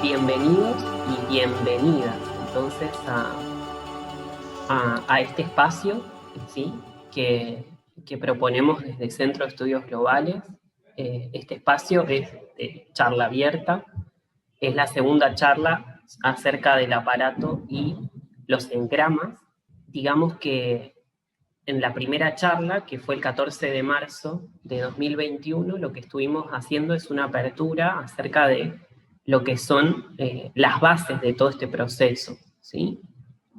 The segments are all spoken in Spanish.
Bienvenidos y bienvenidas entonces a este espacio, ¿sí? que proponemos desde Centro de Estudios Globales. Este espacio es de charla abierta, es la segunda charla acerca del aparato y los engramas. Digamos que en la primera charla, que fue el 14 de marzo de 2021, lo que estuvimos haciendo es una apertura acerca de lo que son las bases de todo este proceso, ¿sí?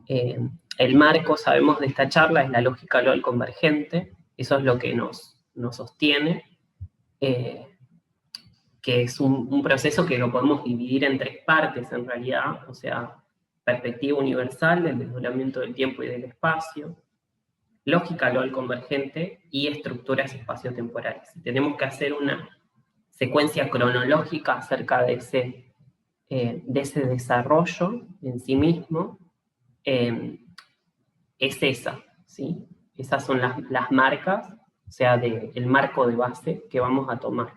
El marco, sabemos, de esta charla es la lógica global convergente, eso es lo que nos sostiene, que es un proceso que lo podemos dividir en tres partes en realidad, o sea, perspectiva universal del desdoblamiento del tiempo y del espacio, lógica global convergente y estructuras espaciotemporales. Tenemos que hacer una secuencia cronológica acerca de ese desarrollo en sí mismo. Es esa, ¿sí? Esas son las marcas, o sea, el marco de base que vamos a tomar,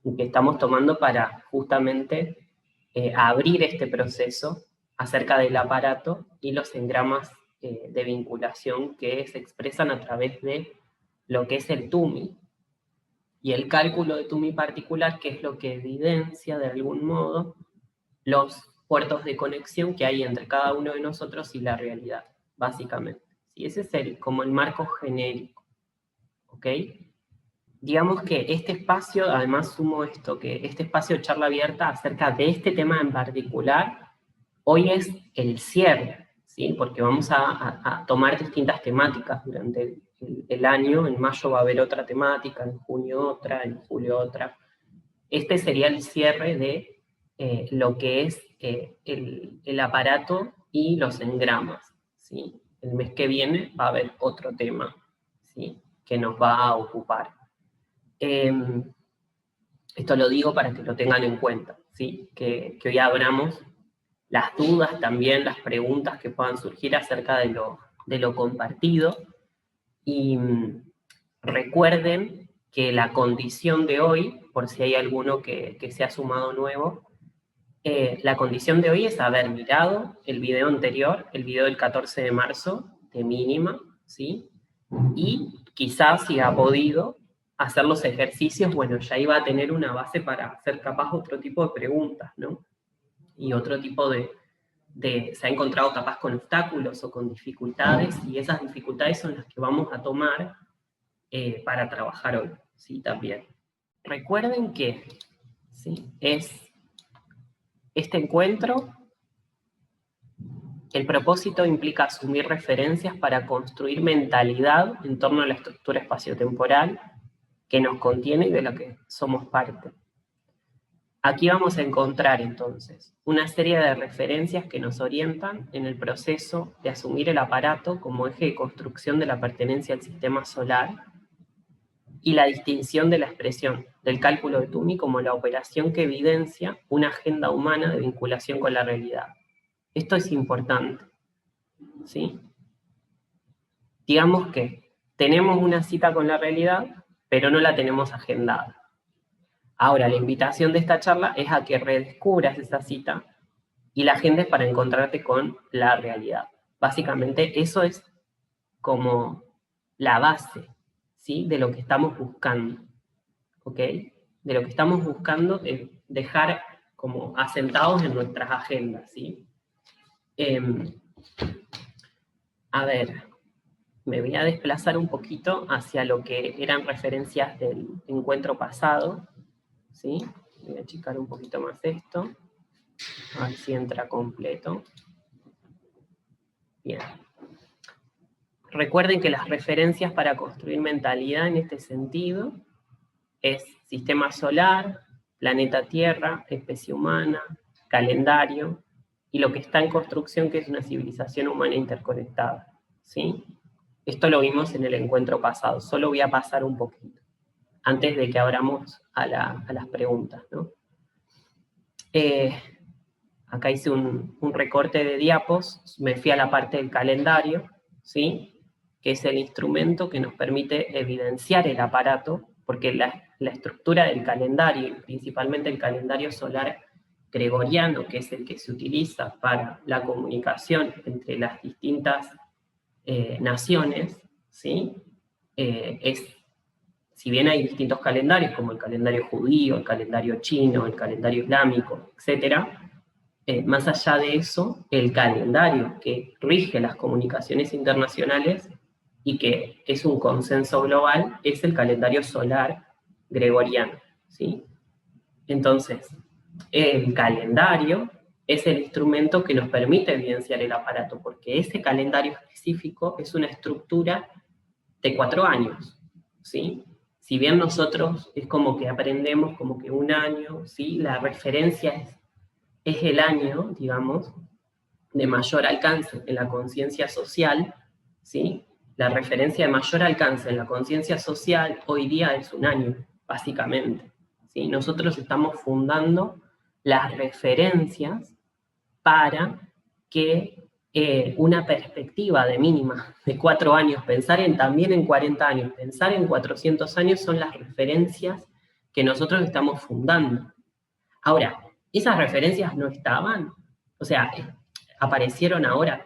y que estamos tomando para justamente abrir este proceso acerca del aparato y los engramas de vinculación que se expresan a través de lo que es el TUMI, y el cálculo de TUMI particular, que es lo que evidencia de algún modo los puertos de conexión que hay entre cada uno de nosotros y la realidad, básicamente. ¿Sí? Ese es como el marco genérico, ¿ok? Digamos que este espacio, además sumo esto, que este espacio de charla abierta acerca de este tema en particular, hoy es el cierre, ¿sí? Porque vamos a tomar distintas temáticas durante el año. En mayo va a haber otra temática, en junio otra, en julio otra. Este sería el cierre de lo que es el aparato y los engramas, ¿sí? El mes que viene va a haber otro tema, ¿sí? Que nos va a ocupar. Esto lo digo para que lo tengan en cuenta, ¿sí? Que hoy abramos las dudas también, las preguntas que puedan surgir acerca de lo compartido. Y recuerden que la condición de hoy, por si hay alguno que se ha sumado nuevo, la condición de hoy es haber mirado el video anterior, el video del 14 de marzo, de mínima, ¿sí? Y quizás si ha podido hacer los ejercicios, bueno, ya iba a tener una base para hacer capaz otro tipo de preguntas, ¿no? Y otro tipo se ha encontrado capaz con obstáculos o con dificultades, y esas dificultades son las que vamos a tomar para trabajar hoy, ¿sí? También. Recuerden que, ¿sí? Este encuentro, el propósito implica asumir referencias para construir mentalidad en torno a la estructura espaciotemporal que nos contiene y de la que somos parte. Aquí vamos a encontrar entonces una serie de referencias que nos orientan en el proceso de asumir el aparato como eje de construcción de la pertenencia al sistema solar, y la distinción de la expresión del cálculo de TUMI como la operación que evidencia una agenda humana de vinculación con la realidad. Esto es importante, ¿sí? Digamos que tenemos una cita con la realidad, pero no la tenemos agendada. Ahora, la invitación de esta charla es a que redescubras esa cita y la agendes para encontrarte con la realidad. Básicamente, eso es como la base, ¿sí? De lo que estamos buscando, ¿ok? De lo que estamos buscando es dejar como asentados en nuestras agendas, ¿sí? A ver, me voy a desplazar un poquito hacia lo que eran referencias del encuentro pasado, ¿sí? Voy a achicar un poquito más esto, a ver si entra completo. Bien. Recuerden que las referencias para construir mentalidad en este sentido es sistema solar, planeta Tierra, especie humana, calendario, y lo que está en construcción, que es una civilización humana interconectada, ¿sí? Esto lo vimos en el encuentro pasado, solo voy a pasar un poquito, antes de que abramos a las preguntas, ¿no? Acá hice un recorte de diapos, me fui a la parte del calendario, ¿sí? Que es el instrumento que nos permite evidenciar el aparato, porque la estructura del calendario, y principalmente el calendario solar, gregoriano, que es el que se utiliza para la comunicación entre las distintas naciones, ¿sí? Si bien hay distintos calendarios, como el calendario judío, el calendario chino, el calendario islámico, etc., más allá de eso, el calendario que rige las comunicaciones internacionales y que es un consenso global es el calendario solar gregoriano, ¿sí? Entonces, el calendario es el instrumento que nos permite evidenciar el aparato, porque ese calendario específico es una estructura de 4 años, ¿sí? Si bien nosotros es como que aprendemos como que un año, ¿sí? La referencia es el año, digamos, de mayor alcance en la conciencia social, ¿sí? La referencia de mayor alcance en la conciencia social hoy día es un año, básicamente, ¿sí? Nosotros estamos fundando las referencias para que una perspectiva de mínima de 4 años, pensar también en 40 años, pensar en 400 años son las referencias que nosotros estamos fundando. Ahora, esas referencias no estaban, o sea, aparecieron ahora,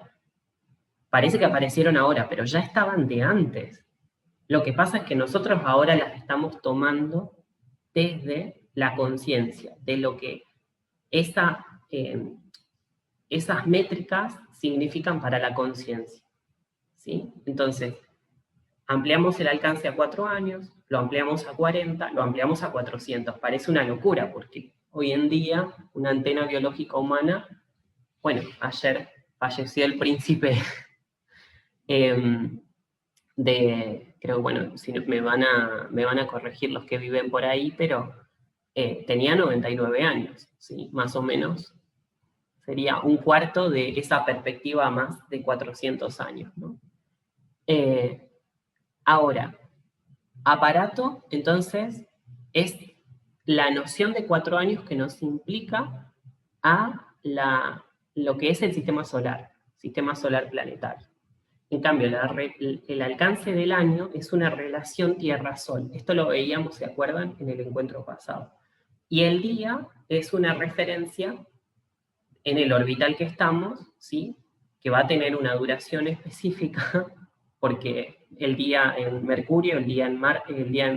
parece que aparecieron ahora, pero ya estaban de antes. Lo que pasa es que nosotros ahora las estamos tomando desde la conciencia, de lo que esas métricas significan para la conciencia, ¿sí? Entonces, ampliamos el alcance a 4 años, lo ampliamos a 40, lo ampliamos a 400. Parece una locura, porque hoy en día una antena biológica humana, bueno, ayer falleció el príncipe creo, bueno, si no, me van a corregir los que viven por ahí, pero tenía 99 años, ¿sí? Más o menos. Sería un cuarto de esa perspectiva más de 400 años, ¿no? Ahora, aparato, entonces, es la noción de 4 años que nos implica a lo que es el sistema solar planetario. En cambio, el alcance del año es una relación Tierra-Sol. Esto lo veíamos, ¿se acuerdan?, en el encuentro pasado. Y el día es una referencia en el orbital que estamos, ¿sí?, que va a tener una duración específica, porque el día en Mercurio, el día en Marte, el día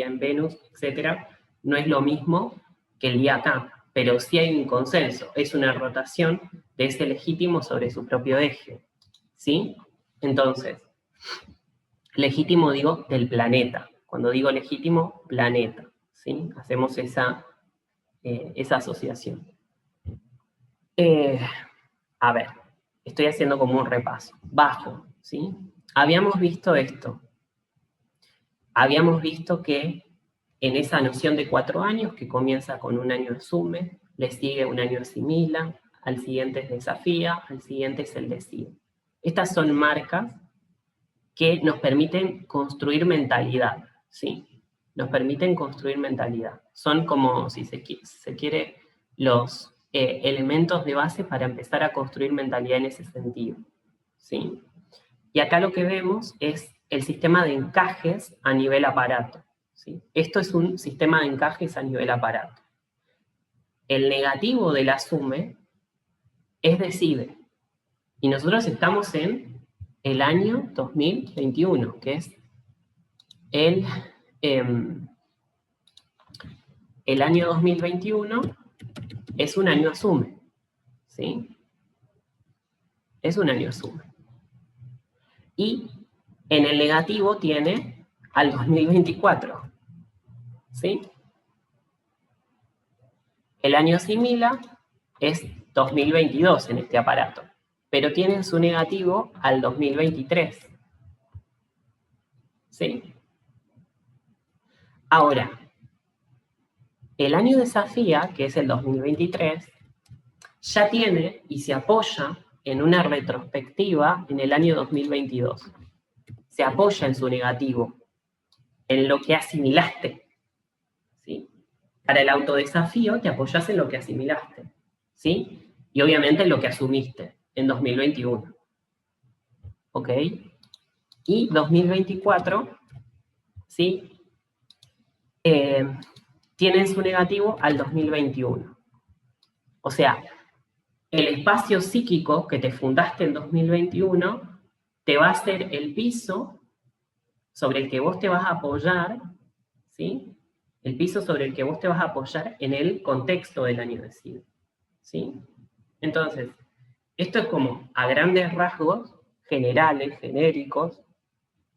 en Venus, etc., no es lo mismo que el día acá, pero sí hay un consenso, es una rotación de ese legítimo sobre su propio eje, ¿sí? Entonces, legítimo digo del planeta. Cuando digo legítimo, planeta, ¿sí? Hacemos esa asociación. A ver, estoy haciendo como un repaso. Bajo, ¿sí? Habíamos visto esto. Habíamos visto que en esa noción de 4 años, que comienza con un año asume, le sigue un año asimila, al siguiente es desafía, al siguiente es el decide. Estas son marcas que nos permiten construir mentalidad, ¿sí? Nos permiten construir mentalidad. Son como, si se quiere, los elementos de base para empezar a construir mentalidad en ese sentido, ¿sí? Y acá lo que vemos es el sistema de encajes a nivel aparato, ¿sí? Esto es un sistema de encajes a nivel aparato. El negativo de la sume es decide. Y nosotros estamos en el año 2021, que es el año 2021 es un año asume, ¿sí? Es un año asume. Y en el negativo tiene al 2024, ¿sí? El año asimila es 2022 en este aparato, pero tiene su negativo al 2023, ¿sí? Ahora, el año desafía, que es el 2023, ya tiene y se apoya en una retrospectiva en el año 2022. Se apoya en su negativo, en lo que asimilaste, ¿sí? Para el autodesafío te apoyas en lo que asimilaste, ¿sí? Y obviamente en lo que asumiste en 2021. ¿Ok? Y 2024, ¿sí? Tienen su negativo al 2021. O sea, el espacio psíquico que te fundaste en 2021 te va a ser el piso sobre el que vos te vas a apoyar, ¿sí? El piso sobre el que vos te vas a apoyar en el contexto del año de SIDA, ¿sí? Entonces, esto es como a grandes rasgos generales, genéricos,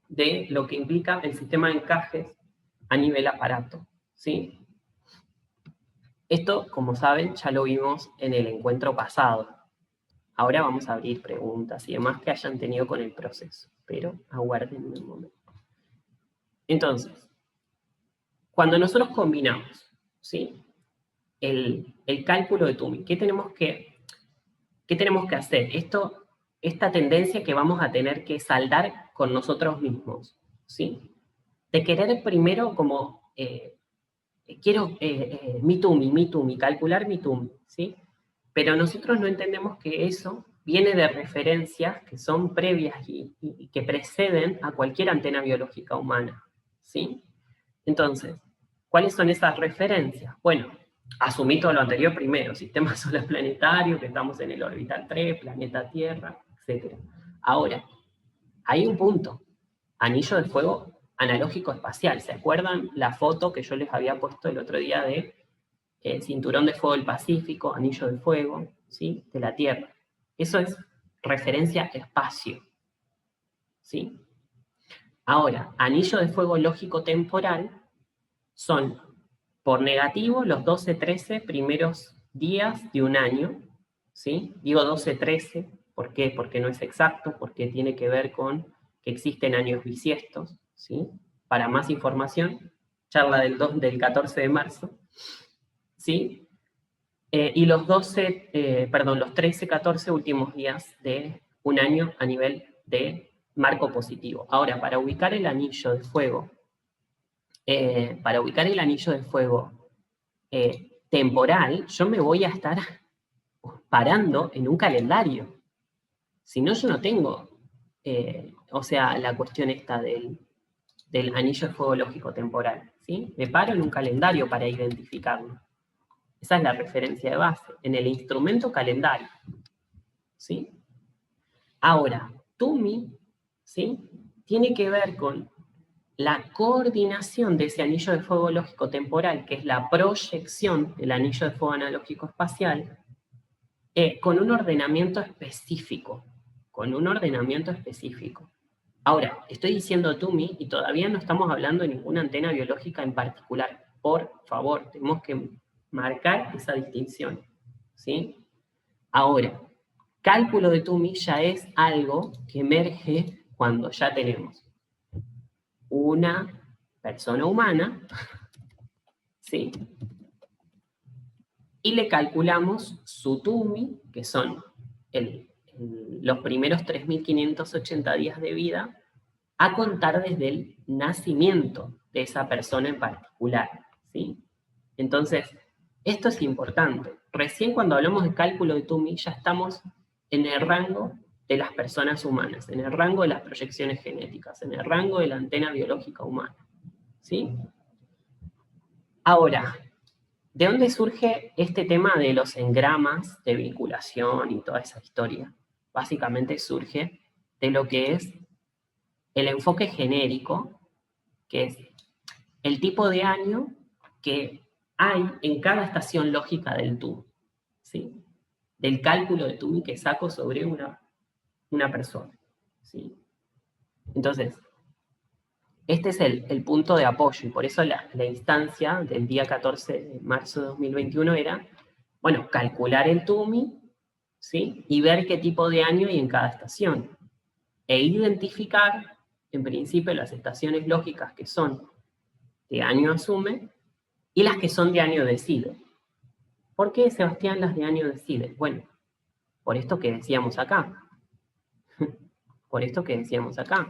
de lo que implica el sistema de encajes a nivel aparato, ¿sí? Esto, como saben, ya lo vimos en el encuentro pasado. Ahora vamos a abrir preguntas y demás que hayan tenido con el proceso, pero aguarden un momento. Entonces, cuando nosotros combinamos, ¿sí? el cálculo de TUMI, ¿qué tenemos que hacer? Esta tendencia que vamos a tener que saldar con nosotros mismos, ¿sí? De querer primero como, quiero mi TUMI, calcular mi TUMI, ¿sí? Pero nosotros no entendemos que eso viene de referencias que son previas y que preceden a cualquier antena biológica humana, ¿sí? Entonces, ¿cuáles son esas referencias? Bueno, asumí todo lo anterior primero, sistema solar planetario, que estamos en el orbital 3, planeta Tierra, etc. Ahora, hay un punto, anillo de fuego analógico espacial. ¿Se acuerdan la foto que yo les había puesto el otro día de cinturón de fuego del Pacífico, anillo de fuego, ¿sí? De la Tierra? Eso es referencia espacio, ¿sí? Ahora, anillo de fuego lógico temporal son, por negativo, los 12-13 primeros días de un año, ¿sí? Digo 12-13, ¿por qué? Porque no es exacto, porque tiene que ver con que existen años bisiestos, ¿sí? Para más información, charla del 14 de marzo, ¿sí? Y los 13-14 últimos días de un año a nivel de marco positivo. Ahora, para ubicar el anillo de fuego, temporal, yo me voy a estar parando en un calendario. Si no, yo no tengo, o sea, la cuestión esta del anillo de fuego lógico temporal, ¿sí? Me paro en un calendario para identificarlo. Esa es la referencia de base, en el instrumento calendario, ¿sí? Ahora, TUMI, ¿sí? Tiene que ver con la coordinación de ese anillo de fuego lógico temporal, que es la proyección del anillo de fuego analógico espacial, con un ordenamiento específico, Ahora, estoy diciendo TUMI y todavía no estamos hablando de ninguna antena biológica en particular. Por favor, tenemos que marcar esa distinción, ¿sí? Ahora, cálculo de TUMI ya es algo que emerge cuando ya tenemos una persona humana, ¿sí? Y le calculamos su TUMI, que son los primeros 3.580 días de vida, a contar desde el nacimiento de esa persona en particular, ¿sí? Entonces, esto es importante. Recién cuando hablamos de cálculo de TUMI ya estamos en el rango de las personas humanas, en el rango de las proyecciones genéticas, en el rango de la antena biológica humana, ¿sí? Ahora, ¿de dónde surge este tema de los engramas de vinculación y toda esa historia? Básicamente surge de lo que es el enfoque genérico, que es el tipo de año que hay en cada estación lógica del TUMI, ¿sí? Del cálculo de TUMI que saco sobre una persona, ¿sí? Entonces, este es el punto de apoyo, y por eso la instancia del día 14 de marzo de 2021 era, bueno, calcular el TUMI, ¿sí? Y ver qué tipo de año hay en cada estación. E identificar, en principio, las estaciones lógicas que son de año asume y las que son de año decide. ¿Por qué, Sebastián, las de año decide? Bueno, por esto que decíamos acá. Por esto que decíamos acá.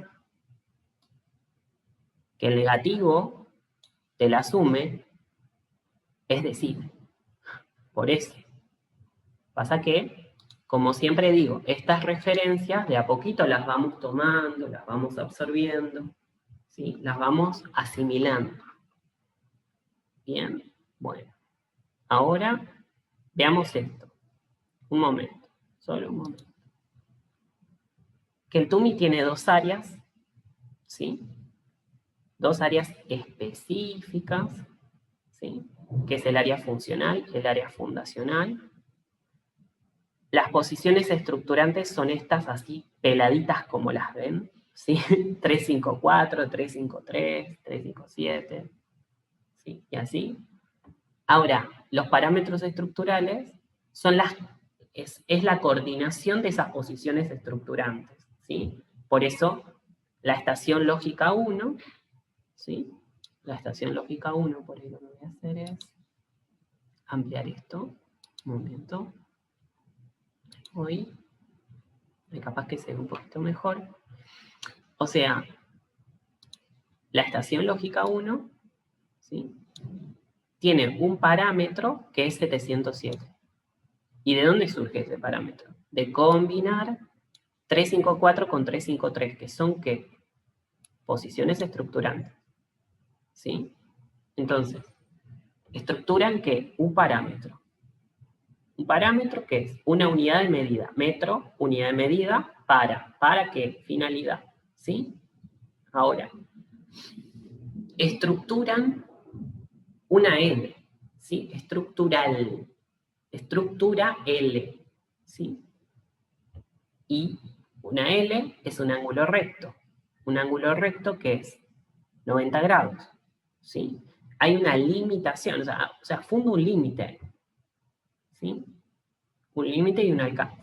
Que el negativo del asume es decide. Por eso. Pasa que, como siempre digo, estas referencias de a poquito las vamos tomando, las vamos absorbiendo, ¿sí? Las vamos asimilando. Bien, bueno. Ahora veamos esto. Un momento, solo un momento. Que el TUMI tiene dos áreas, ¿sí? Dos áreas específicas, ¿sí? Que es el área funcional y el área fundacional. Las posiciones estructurantes son estas así peladitas como las ven, ¿sí? 354, 353, 357, ¿sí? Y así. Ahora, los parámetros estructurales son es la coordinación de esas posiciones estructurantes, ¿sí? Por eso, la estación lógica 1, ¿sí? La estación lógica 1, por ahí lo que voy a hacer es ampliar esto. Un momento. Hoy, capaz que se ve un poquito mejor. O sea, la estación lógica 1, ¿sí? Tiene un parámetro que es 707. ¿Y de dónde surge ese parámetro? De combinar 354 con 353, que son ¿qué? Posiciones estructurantes, ¿sí? Entonces, estructuran ¿qué? Un parámetro. Un parámetro que es una unidad de medida. Metro, unidad de medida, ¿para qué? Finalidad, ¿sí? Ahora, estructuran una L, ¿sí? Estructural. Estructura L, ¿sí? Y una L es un ángulo recto. Un ángulo recto que es 90 grados, ¿sí? Hay una limitación, o sea funda un límite, ¿sí? Un límite y un alcance.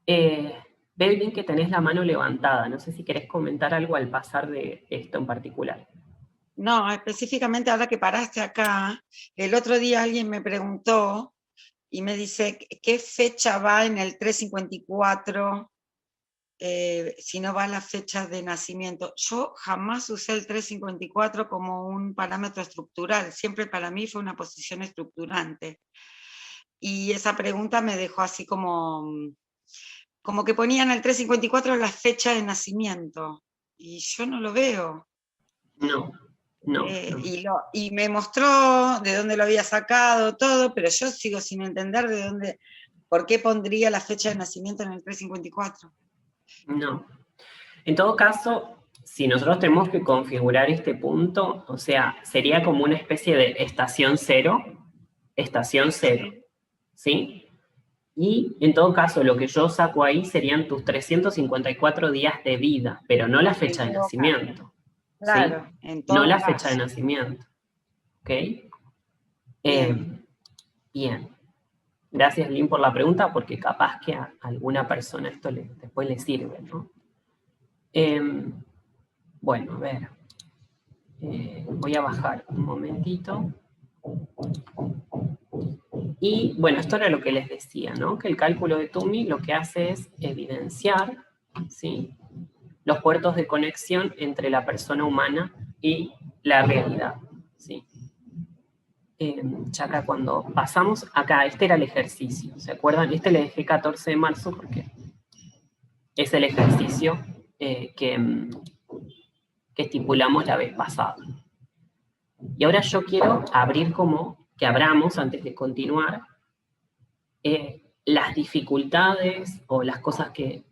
Veo bien que tenés la mano levantada, no sé si querés comentar algo al pasar de esto en particular. No, específicamente ahora que paraste acá, el otro día alguien me preguntó y me dice, ¿qué fecha va en el 354 si no va la fecha de nacimiento? Yo jamás usé el 354 como un parámetro estructural, siempre para mí fue una posición estructurante. Y esa pregunta me dejó así como que ponían el 354 la fecha de nacimiento, y yo no lo veo. No, no. Y me mostró de dónde lo había sacado, todo, pero yo sigo sin entender de dónde, por qué pondría la fecha de nacimiento en el 354. No. En todo caso, si nosotros tenemos que configurar este punto, o sea, sería como una especie de estación cero, ¿sí? Y en todo caso, lo que yo saco ahí serían tus 354 días de vida, pero no la fecha de nacimiento, ¿sí? Claro, en No todo la fecha de caso. nacimiento, ¿ok? Bien. Bien. Gracias, Lynn, por la pregunta, porque capaz que a alguna persona esto después le sirve, ¿no? Bueno, a ver. Voy a bajar un momentito. Y bueno, esto era lo que les decía, ¿no? Que el cálculo de TUMI lo que hace es evidenciar, ¿sí? Los puertos de conexión entre la persona humana y la realidad, ¿sí? Ya acá cuando pasamos, acá, este era el ejercicio, ¿se acuerdan? Este le dejé 14 de marzo porque es el ejercicio que estipulamos la vez pasada. Y ahora yo quiero abrir que abramos, antes de continuar, las dificultades o las cosas que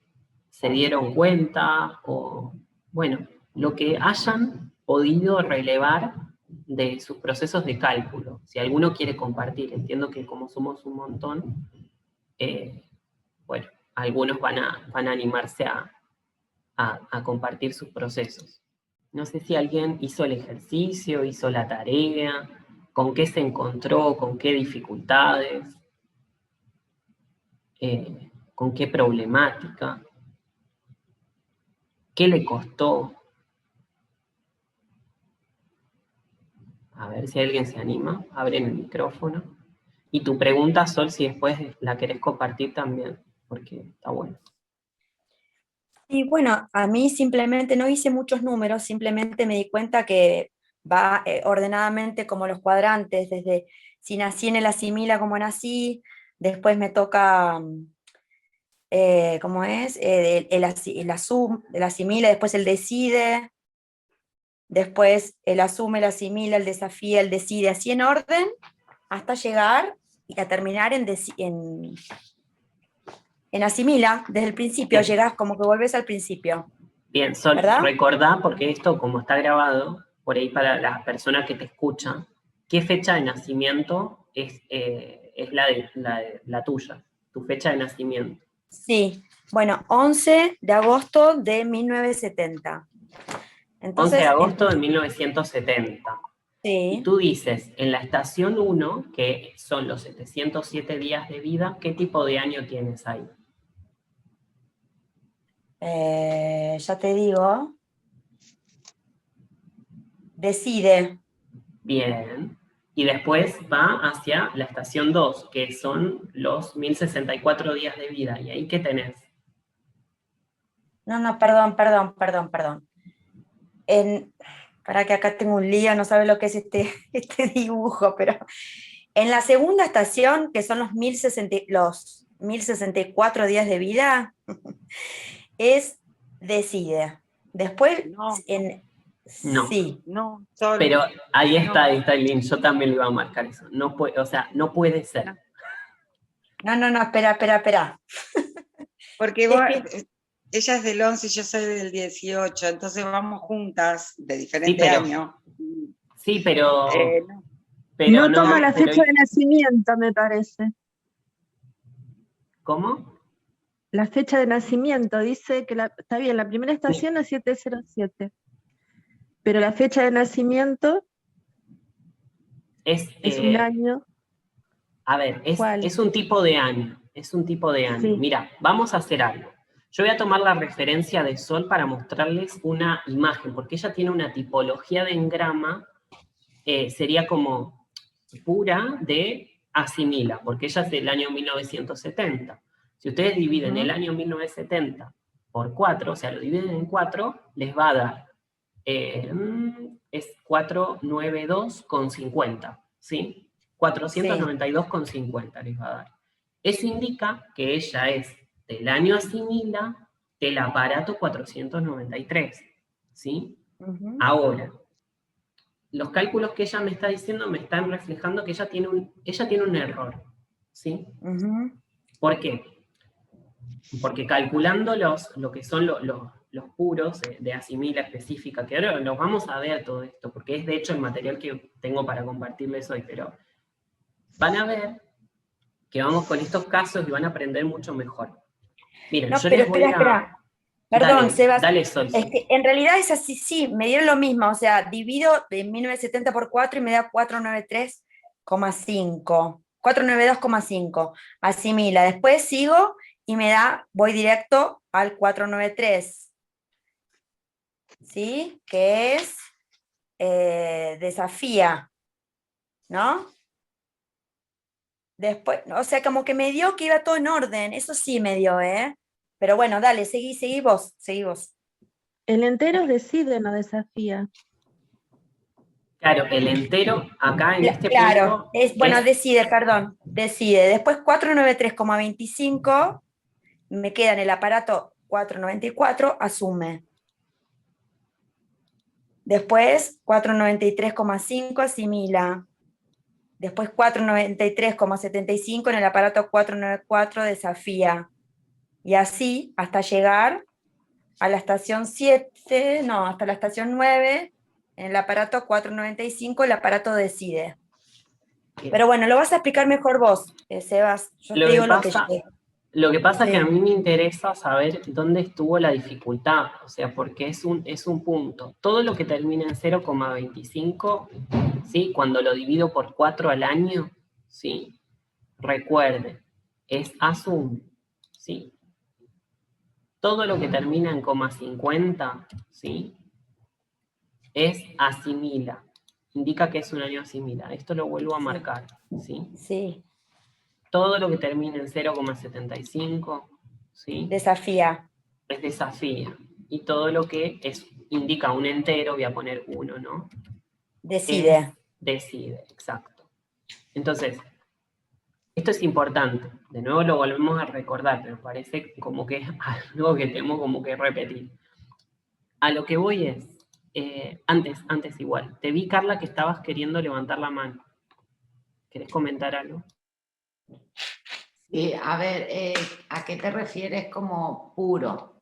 se dieron cuenta o, bueno, lo que hayan podido relevar de sus procesos de cálculo. Si alguno quiere compartir, entiendo que como somos un montón, bueno, algunos van a animarse a compartir sus procesos. No sé si alguien hizo el ejercicio, hizo la tarea, con qué se encontró, con qué dificultades, con qué problemática, qué le costó. A ver si alguien se anima, abren el micrófono. Y tu pregunta, Sol, si después la querés compartir también, porque está bueno. Y bueno, a mí simplemente no hice muchos números, simplemente me di cuenta que va ordenadamente como los cuadrantes, desde si nací en el asimila como nací, después me toca, ¿cómo es? El asimila, después el decide, después el asume, el asimila, el desafía, el decide, así en orden, hasta llegar y a terminar en asimila, desde el principio, Bien. llegás como que volvés al principio. Bien, Sol, ¿Verdad? recordá, porque esto como está grabado, por ahí para las personas que te escuchan, ¿qué fecha de nacimiento es la tuya? Tu fecha de nacimiento. Sí, bueno, 11 de agosto de 1970. 11 de Entonces, agosto de 1970. Y sí, tú dices, en la estación 1, que son los 707 días de vida, ¿qué tipo de año tienes ahí? ya te digo, decide. Bien. Y después va hacia la estación 2, que son los 1064 días de vida. ¿Y ahí qué tenés? No, perdón. Para que acá tengo un lío, no sabe lo que es este dibujo, pero en la segunda estación, que son los 1064 días de vida, es decide. Después, No, No. sí, no, Sol, Pero ahí no, está el link. Yo también le iba a marcar eso. No puede, o sea, no puede ser. no. no, espera. Porque Es que, ella es del 11 y yo soy del 18, entonces vamos juntas, de Sí, diferente año. sí, pero, No, pero No no, toma la pero, fecha de nacimiento, me parece. ¿cómo? La fecha de nacimiento dice que está bien, la primera Sí. estación es 707, pero la fecha de nacimiento Es, es un año. a ver, ¿Cuál? es un tipo de año. Es un tipo de año. Sí. Mira, vamos a hacer algo. Yo voy a tomar la referencia de Sol para mostrarles una imagen, porque ella tiene una tipología de engrama, sería como pura de asimila, porque ella es del año 1970. Si ustedes dividen el año 1970 por 4, o sea, lo dividen en 4, les va a dar, es 492,50, ¿sí? 492,50 les va a dar. Eso indica que ella es del año asimila del aparato 493, ¿sí? ujú, Ahora, los cálculos que ella me está diciendo me están reflejando que ella tiene un error, ¿sí? ujú. ¿Por qué? Porque calculando lo que son los puros de asimila específica, que ahora los vamos a ver todo esto, porque es de hecho el material que tengo para compartirles hoy, pero van a ver que vamos con estos casos y van a aprender mucho mejor. Miren, No, yo pero les voy espera. a... Perdón, Dale, Sebas. dale, Sol. Es que en realidad es así, sí, me dieron lo mismo, o sea, divido de 1970 por 4 y me da 493,5. 492,5. Asimila. Después sigo y voy directo al 493. ¿Sí? Que es desafía, ¿no? Después, o sea, como que me dio que iba todo en orden, eso sí me dio, ¿eh? Pero bueno, dale, seguí vos. El entero decide, no desafía. Claro, el entero acá en este Claro, punto bueno, es... decide. Después 493,25, me queda en el aparato 494, asume. Después 493,5, asimila. Después 493,75 en el aparato 494, desafía. Y así hasta llegar a la estación 7, no, hasta la estación 9, en el aparato 495, el aparato decide. Pero bueno, lo vas a explicar mejor vos, Sebas. Yo Lo te que digo lo que pasa, llegué. lo que pasa es que a Sí. mí me interesa saber dónde estuvo la dificultad, o sea, porque es un punto. Todo lo que termina en 0,25, ¿sí? Cuando lo divido por 4 al año, ¿sí? Recuerde, es asum, ¿sí? Todo lo que termina en 50, ¿sí? Es asimila. Indica que es un año asimila. Esto lo vuelvo a marcar, ¿sí? Sí, Todo lo que termina en 0,75, ¿sí? desafía. Es desafía. Y todo lo que indica un entero, voy a poner 1, ¿no? Es Decide. decide, exacto. Entonces, esto es importante. De nuevo lo volvemos a recordar, pero parece como que es algo que tenemos como que repetir. A lo que voy es, antes igual, te vi, Carla, que estabas queriendo levantar la mano. ¿Querés comentar algo? Sí, a ver, ¿a qué te refieres como puro?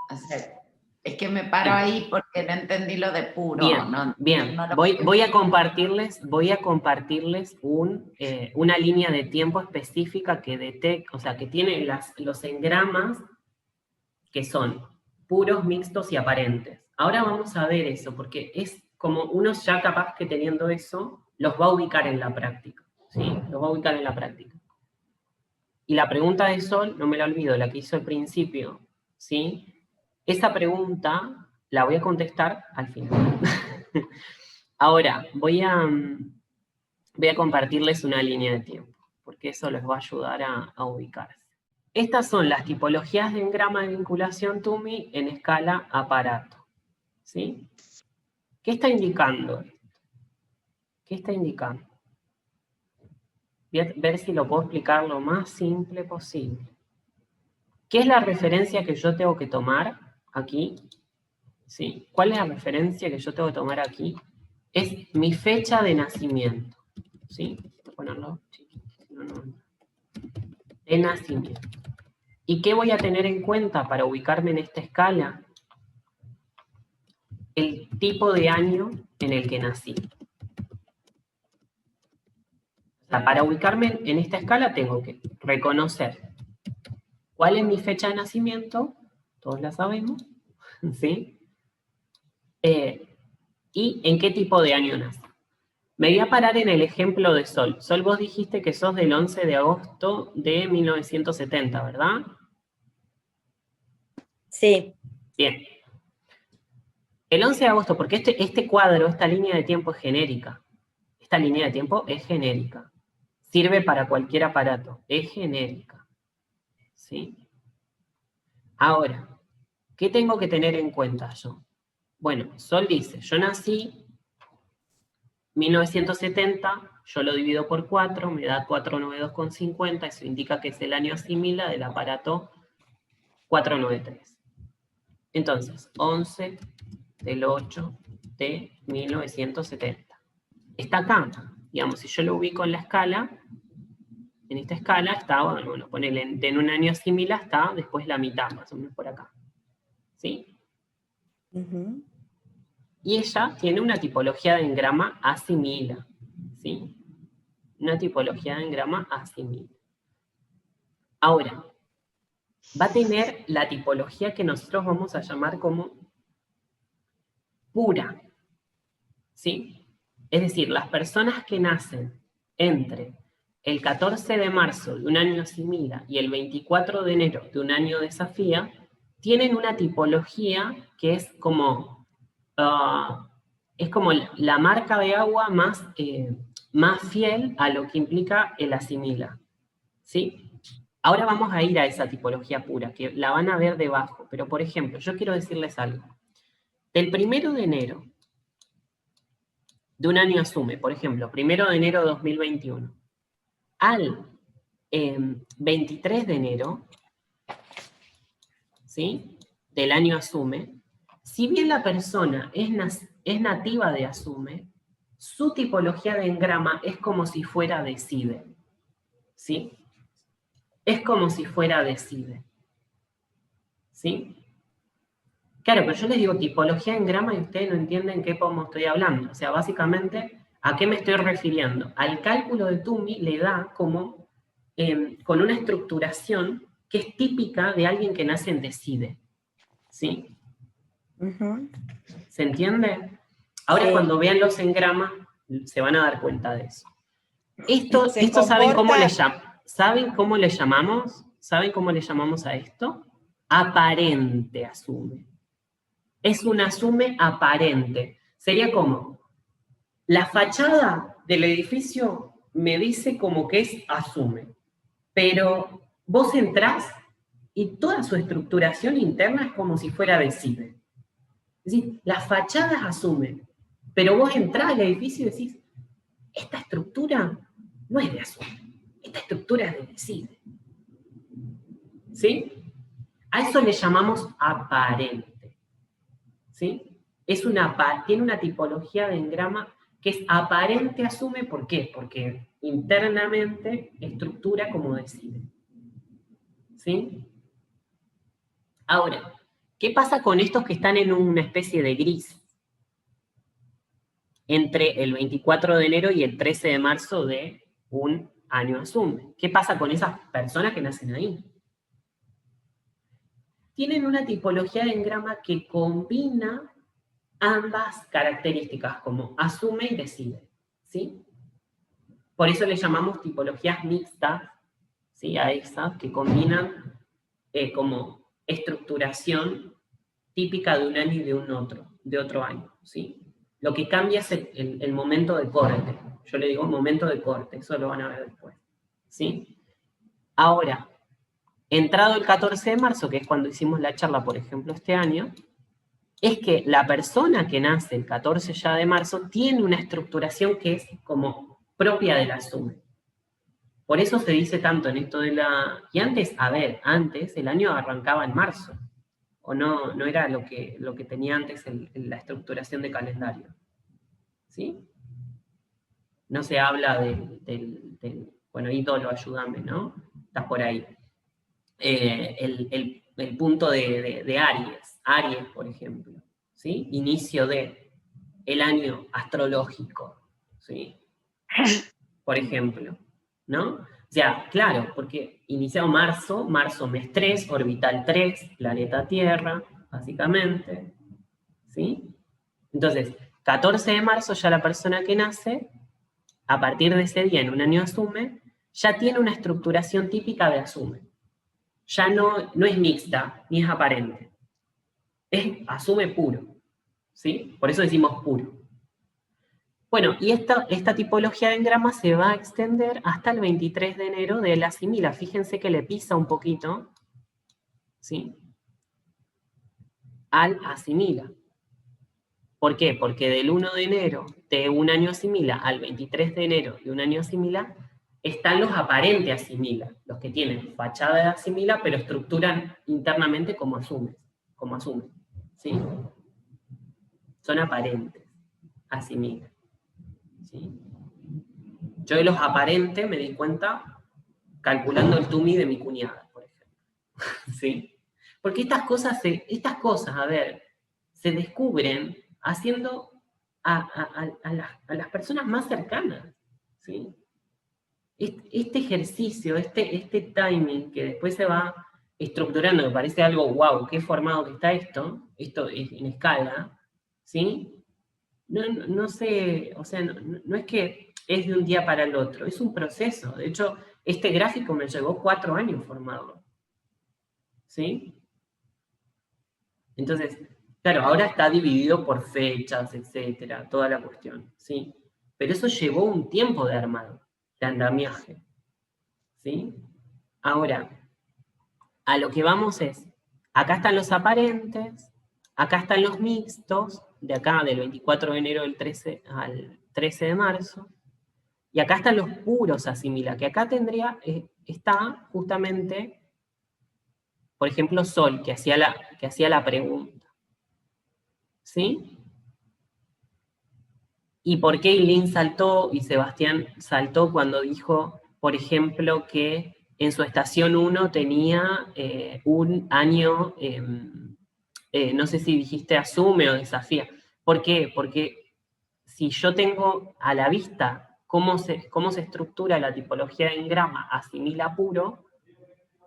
O sea, es que me paro ahí porque no entendí lo de puro. Bien, no, bien. no lo Voy a compartirles una línea de tiempo específica que detecta, o sea, que tiene los engramas que son puros, mixtos y aparentes. Ahora vamos a ver eso, porque es como uno ya capaz que teniendo eso, los va a ubicar en la práctica, ¿sí? Los va a ubicar en la práctica. Y la pregunta de Sol, no me la olvido, la que hizo al principio, ¿sí? Esa pregunta la voy a contestar al final. Ahora, voy a compartirles una línea de tiempo, porque eso les va a ayudar a ubicarse. Estas son las tipologías de engrama de vinculación TUMI en escala aparato, ¿sí? ¿Qué está indicando esto? ¿Qué está indicando? Voy a ver si lo puedo explicar lo más simple posible. ¿Qué es la referencia que yo tengo que tomar aquí? ¿Sí? ¿Cuál es la referencia que yo tengo que tomar aquí? Es mi fecha de nacimiento, ¿sí? Voy a ponerlo chiquito, no. De nacimiento. ¿Y qué voy a tener en cuenta para ubicarme en esta escala? El tipo de año en el que nací. O sea, para ubicarme en esta escala tengo que reconocer cuál es mi fecha de nacimiento, todos la sabemos, ¿sí? Y en qué tipo de año nací. Me voy a parar en el ejemplo de Sol. Sol, vos dijiste que sos del 11 de agosto de 1970, ¿verdad? Sí. Bien. El 11 de agosto, porque este cuadro, esta línea de tiempo es genérica. Esta línea de tiempo es genérica. Sirve para cualquier aparato. Es genérica. ¿Sí? Ahora, ¿qué tengo que tener en cuenta yo? Bueno, Sol dice, yo nací 1970, yo lo divido por 4, me da 492,50, eso indica que es el año asimila del aparato 493. Entonces, 11 del 8 de 1970. Está acá, digamos, si yo lo ubico en la escala, en esta escala está, bueno, ponele en un año asimila está después la mitad, más o menos por acá. ¿Sí? Uh-huh. Y ella tiene una tipología de engrama asimila, ¿sí? Una tipología de engrama asimila. Ahora, va a tener la tipología que nosotros vamos a llamar como pura, ¿sí? Es decir, las personas que nacen entre el 14 de marzo de un año asimila y el 24 de enero de un año desafía, tienen una tipología que es como la marca de agua más fiel a lo que implica el asimila, ¿sí? Ahora vamos a ir a esa tipología pura, que la van a ver debajo, pero por ejemplo, yo quiero decirles algo. Del 1 de enero de un año asume, por ejemplo, 1 de enero de 2021, al 23 de enero, ¿sí? Del año asume, si bien la persona es nativa de asume, su tipología de engrama es como si fuera decide, ¿sí? Es como si fuera decide, ¿sí? Claro, pero yo les digo tipología de engrama y ustedes no entienden qué pomo estoy hablando. O sea, básicamente, ¿a qué me estoy refiriendo? Al cálculo de TUMI le da como, con una estructuración que es típica de alguien que nace en decide, ¿sí? Uh-huh. ¿Se entiende? Ahora Sí. cuando vean los engramas, se van a dar cuenta de eso. Esto Se ¿saben cómo comporta- ¿Saben cómo le llamamos? ¿Saben cómo le llamamos a esto? Aparente asume. Es un asume aparente. Sería como, la fachada del edificio me dice como que es asume, pero vos entrás y toda su estructuración interna es como si fuera decide. Es decir, las fachadas asumen, pero vos entrás al edificio y decís, esta estructura no es de asume, esta estructura es de decide. ¿Sí? A eso le llamamos aparente. ¿Sí? Tiene una tipología de engrama que es aparente asume, ¿por qué? Porque internamente estructura como decide. ¿Sí? Ahora, ¿qué pasa con estos que están en una especie de gris? Entre el 24 de enero y el 13 de marzo de un año asume. ¿Qué pasa con esas personas que nacen ahí? Tienen una tipología de engrama que combina ambas características, como asume y decide, ¿sí? Por eso le llamamos tipologías mixtas, ¿sí? A esas que combinan como estructuración típica de un año y de otro año, ¿sí? Lo que cambia es el momento de corte. Yo le digo momento de corte, eso lo van a ver después, ¿sí? Ahora, entrado el 14 de marzo, que es cuando hicimos la charla, por ejemplo, este año, es que la persona que nace el 14 ya de marzo tiene una estructuración que es como propia de la asume. Por eso se dice tanto en esto de la... Y antes, a ver, antes el año arrancaba en marzo, o no era lo que tenía antes la estructuración de calendario. ¿Sí? No se habla bueno, ídolo, ayúdame, ¿no? Estás por ahí. El punto de Aries, por ejemplo, ¿sí? Inicio el año astrológico, ¿sí? Por ejemplo, ¿no? O sea, claro, porque inició marzo mes 3, orbital 3, planeta Tierra, básicamente, ¿sí? Entonces, 14 de marzo ya la persona que nace, a partir de ese día en un año asume, ya tiene una estructuración típica de asume. Ya no es mixta, ni es aparente. Es asume puro, ¿sí? Por eso decimos puro. Bueno, y esta tipología de engrama se va a extender hasta el 23 de enero de la asimila. Fíjense que le pisa un poquito, ¿sí? Al asimila. ¿Por qué? Porque del 1 de enero de un año asimila al 23 de enero de un año asimila, están los aparentes asimila, los que tienen fachada de asimila, pero estructuran internamente como asumen, ¿sí? Son aparentes, asimila, ¿sí? Yo de los aparentes me di cuenta calculando el TUMI de mi cuñada, por ejemplo, ¿sí? Porque estas cosas, a ver, se descubren haciendo a las personas más cercanas, ¿sí? Este ejercicio, este timing que después se va estructurando, me parece algo wow, qué formado que está esto es en escala, ¿sí? No sé, o sea, no es que es de un día para el otro, es un proceso. De hecho, este gráfico me llevó 4 años formarlo, ¿sí? Entonces, claro, ahora está dividido por fechas, etcétera, toda la cuestión, ¿sí? Pero eso llevó un tiempo de armado, de andamiaje, ¿sí? Ahora, a lo que vamos es, acá están los aparentes, acá están los mixtos, de acá del 24 de enero al 13 de marzo, y acá están los puros asimila, que acá está justamente, por ejemplo, Sol, que hacía la pregunta. ¿Sí? ¿Y por qué Eileen saltó y Sebastián saltó cuando dijo, por ejemplo, que en su estación 1 tenía un año, no sé si dijiste asume o desafía? ¿Por qué? Porque si yo tengo a la vista cómo se estructura la tipología de engrama asimila puro,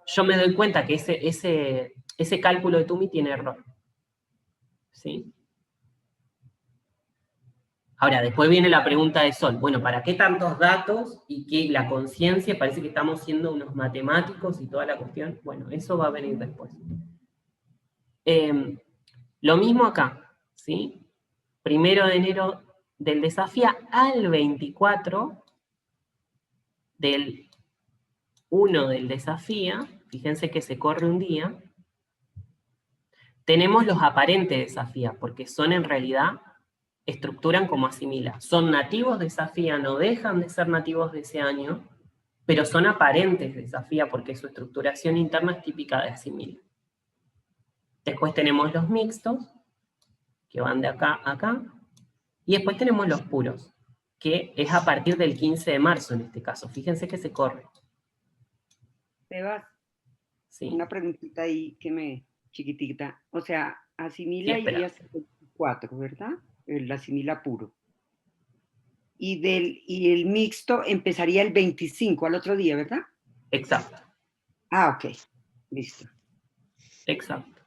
yo me doy cuenta que ese cálculo de TUMI tiene error. ¿Sí? Ahora, después viene la pregunta de Sol. Bueno, ¿para qué tantos datos y qué la conciencia? Parece que estamos siendo unos matemáticos y toda la cuestión. Bueno, eso va a venir después. Lo mismo acá, ¿sí? 1 de enero del desafía al 24 del 1 del desafía, fíjense que se corre un día, tenemos los aparentes desafía, porque son en realidad, estructuran como asimila. Son nativos de desafía, no dejan de ser nativos de ese año, pero son aparentes de desafía porque su estructuración interna es típica de asimila. Después tenemos los mixtos, que van de acá a acá, y después tenemos los puros, que es a partir del 15 de marzo en este caso. Fíjense que se corre. Sebas, ¿Sí? una preguntita ahí chiquitita. O sea, asimila Sí, espera. iría 74, ¿verdad? El asimila puro. Y el mixto empezaría el 25 al otro día, ¿verdad? Exacto. Ah, ok. Listo. Exacto.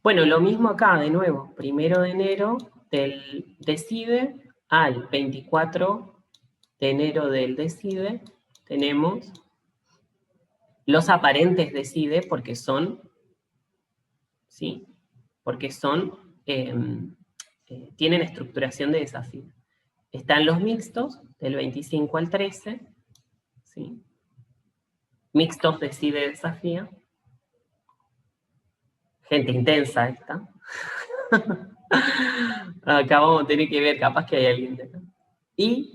Bueno, lo mismo acá, de nuevo. 1 de enero del decide al 24 de enero del decide tenemos los aparentes decide porque son, ¿sí? Porque son, tienen estructuración de desafío. Están los mixtos del 25 al 13, ¿sí? Mixtos decide desafía. Gente intensa esta. Acá vamos a tener que ver, capaz que hay alguien de acá. Y,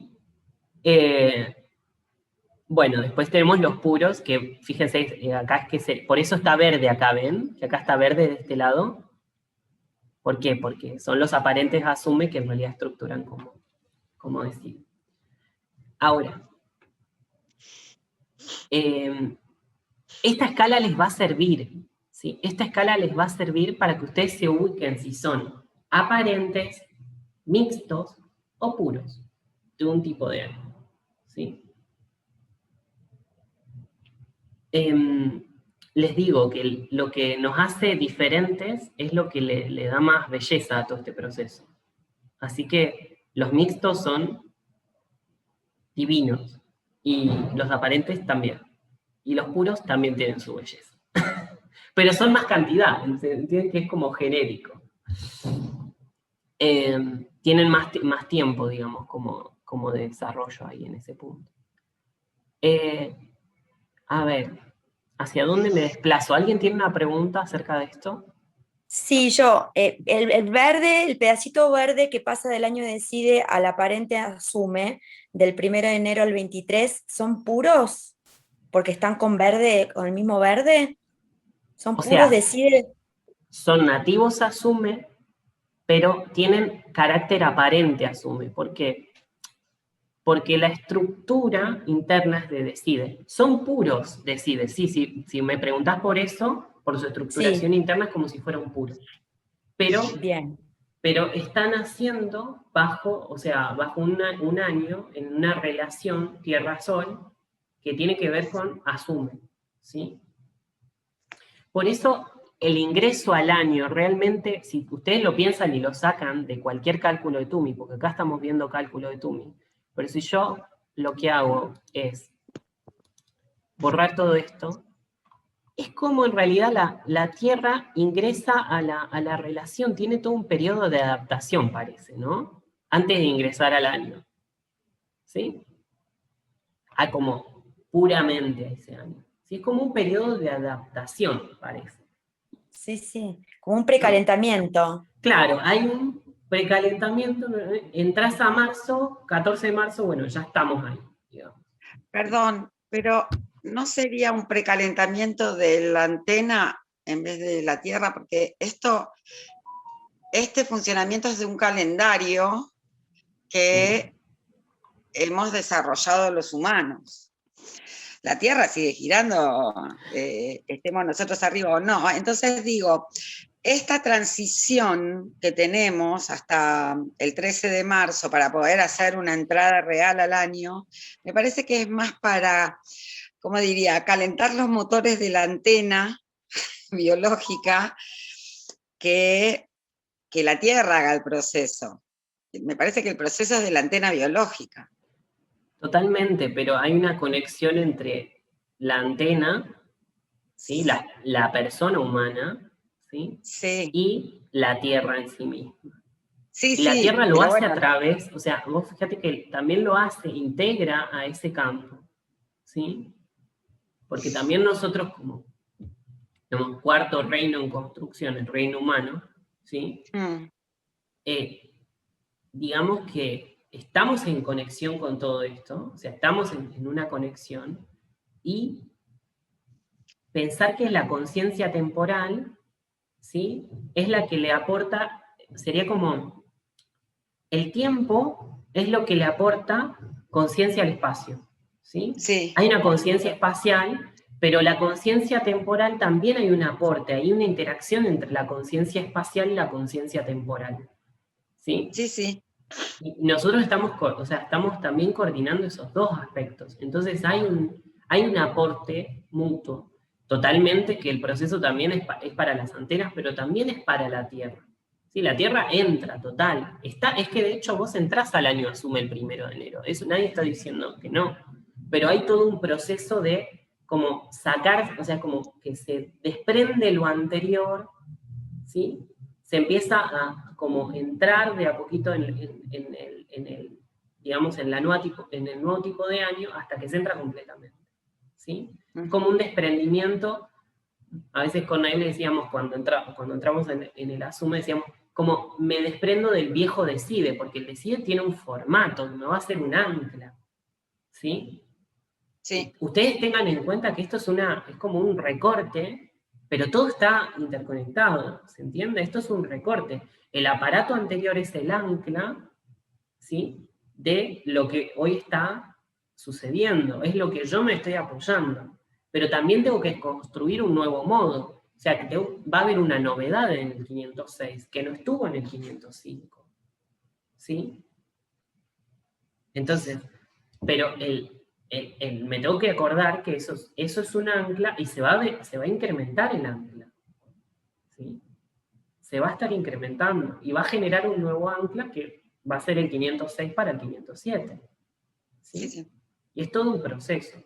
bueno, después tenemos los puros, que fíjense, acá es que por eso está verde acá, ¿ven? Que acá está verde de este lado. ¿Por qué? Porque son los aparentes asume que en realidad estructuran como decir. Ahora, esta escala les va a servir, ¿sí? Esta escala les va a servir para que ustedes se ubiquen si son aparentes, mixtos o puros de un tipo de ánimo, ¿sí? Les digo que lo que nos hace diferentes es lo que le da más belleza a todo este proceso. Así que los mixtos son divinos y los aparentes también. Y los puros también tienen su belleza. Pero son más cantidad, ¿entienden? Que es como genérico. Tienen más tiempo, digamos, como de desarrollo ahí en ese punto. A ver, ¿hacia dónde me desplazo? ¿Alguien tiene una pregunta acerca de esto? Sí, yo, el verde, el pedacito verde que pasa del año decide al aparente asume, del 1 de enero al 23, ¿son puros? Porque están con verde, con el mismo verde. ¿Son O puros sea, decide? son nativos asume, pero tienen carácter aparente asume. ¿Por qué? Porque la estructura interna es de decide. Son puros decide. Sí, si me preguntás por eso, por su estructuración Sí, interna es como si fuera un puro. Pero bien. están haciendo bajo un año, en una relación Tierra-Sol, que tiene que ver con asume, ¿sí? Por eso, el ingreso al año, realmente, si ustedes lo piensan y lo sacan de cualquier cálculo de Tumi, porque acá estamos viendo cálculo de Tumi, pero si yo lo que hago es borrar todo esto, es como en realidad la Tierra ingresa a la relación, tiene todo un periodo de adaptación, parece, ¿no? Antes de ingresar al año, ¿sí? Como puramente a ese año. ¿Sí? Es como un periodo de adaptación, parece. Sí, sí, como un precalentamiento. Claro, hay un precalentamiento, entras a marzo, 14 de marzo, bueno, ya estamos ahí, digamos. Perdón, pero ¿no sería un precalentamiento de la antena en vez de la Tierra? Porque este funcionamiento es de un calendario que hemos desarrollado los humanos. La Tierra sigue girando, estemos nosotros arriba o no. Entonces digo, esta transición que tenemos hasta el 13 de marzo para poder hacer una entrada real al año, me parece que es más para, ¿cómo diría?, calentar los motores de la antena biológica que la Tierra haga el proceso. Me parece que el proceso es de la antena biológica. Totalmente, pero hay una conexión entre la antena, ¿sí? La persona humana, ¿sí? Sí. Y la Tierra en sí misma. Sí, Y la sí, Tierra lo pero hace bueno, a través, o sea, vos fíjate que también lo hace, integra a ese campo, ¿sí? Porque también nosotros como tenemos cuarto reino en construcción, el reino humano, ¿sí? Digamos que estamos en conexión con todo esto, o sea, estamos en una conexión, y pensar que la conciencia temporal, ¿sí? Es la que le aporta, sería como el tiempo es lo que le aporta conciencia al espacio, ¿sí? Sí. Hay una conciencia espacial, pero la conciencia temporal también hay un aporte, hay una interacción entre la conciencia espacial y la conciencia temporal, ¿sí? Sí, sí. Y nosotros estamos también coordinando esos dos aspectos. Entonces hay un aporte mutuo, totalmente, que el proceso también es para las antenas, pero también es para la Tierra. ¿Sí? La Tierra entra, total. Es que de hecho vos entrás al año asume el 1 de enero. Eso nadie está diciendo que no. Pero hay todo un proceso de como sacar, o sea, como que se desprende lo anterior, ¿sí? Se empieza a como entrar de a poquito en el digamos, en el nuevo tipo de año hasta que se entra completamente, ¿sí? Es como un desprendimiento. A veces con él decíamos, cuando entramos en el asume, decíamos, como me desprendo del viejo decide, porque el decide tiene un formato, no va a ser un ancla, ¿sí? Sí. Ustedes tengan en cuenta que esto es como un recorte, pero todo está interconectado, ¿se entiende? Esto es un recorte. El aparato anterior es el ancla, ¿sí? De lo que hoy está sucediendo, es lo que yo me estoy apoyando. Pero también tengo que construir un nuevo modo. O sea, que va a haber una novedad en el 506, que no estuvo en el 505, ¿sí? Entonces, pero me tengo que acordar que eso es un ancla y se va a incrementar el ancla, ¿sí? Se va a estar incrementando y va a generar un nuevo ancla que va a ser el 506 para el 507, ¿sí? Sí, sí. Y es todo un proceso.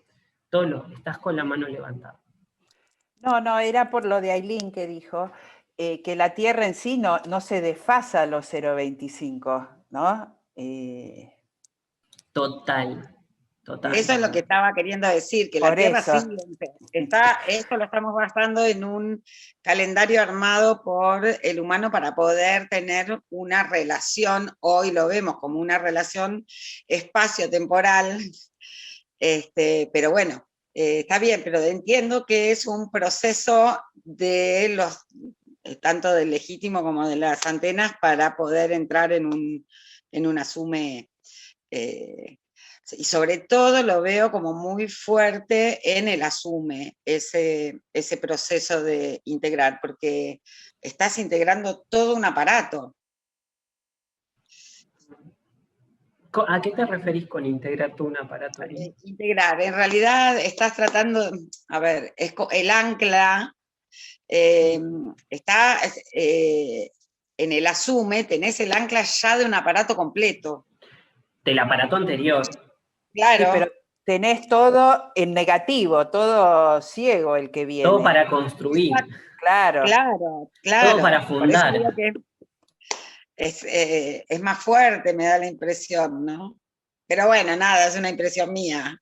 Estás con la mano levantada. No, era por lo de Ailín que dijo que la Tierra en sí no se desfasa a los 0,25, ¿no? Total. Eso es lo que estaba queriendo decir, que la Tierra sí esto lo estamos basando en un calendario armado por el humano para poder tener una relación, hoy lo vemos como una relación espacio-temporal, pero bueno, está bien, pero entiendo que es un proceso de tanto del legítimo como de las antenas para poder entrar en un asume. Y sobre todo lo veo como muy fuerte en el asume, ese proceso de integrar, porque estás integrando todo un aparato. ¿A qué te referís con integrar todo un aparato? Integrar, en realidad estás tratando, a ver, el ancla está en el asume, tenés el ancla ya de un aparato completo. Del aparato anterior. Claro. Sí, pero tenés todo en negativo, todo ciego el que viene. Todo para construir. Claro. Todo para fundar. Por eso digo que es más fuerte, me da la impresión, ¿no? Pero bueno, nada, es una impresión mía.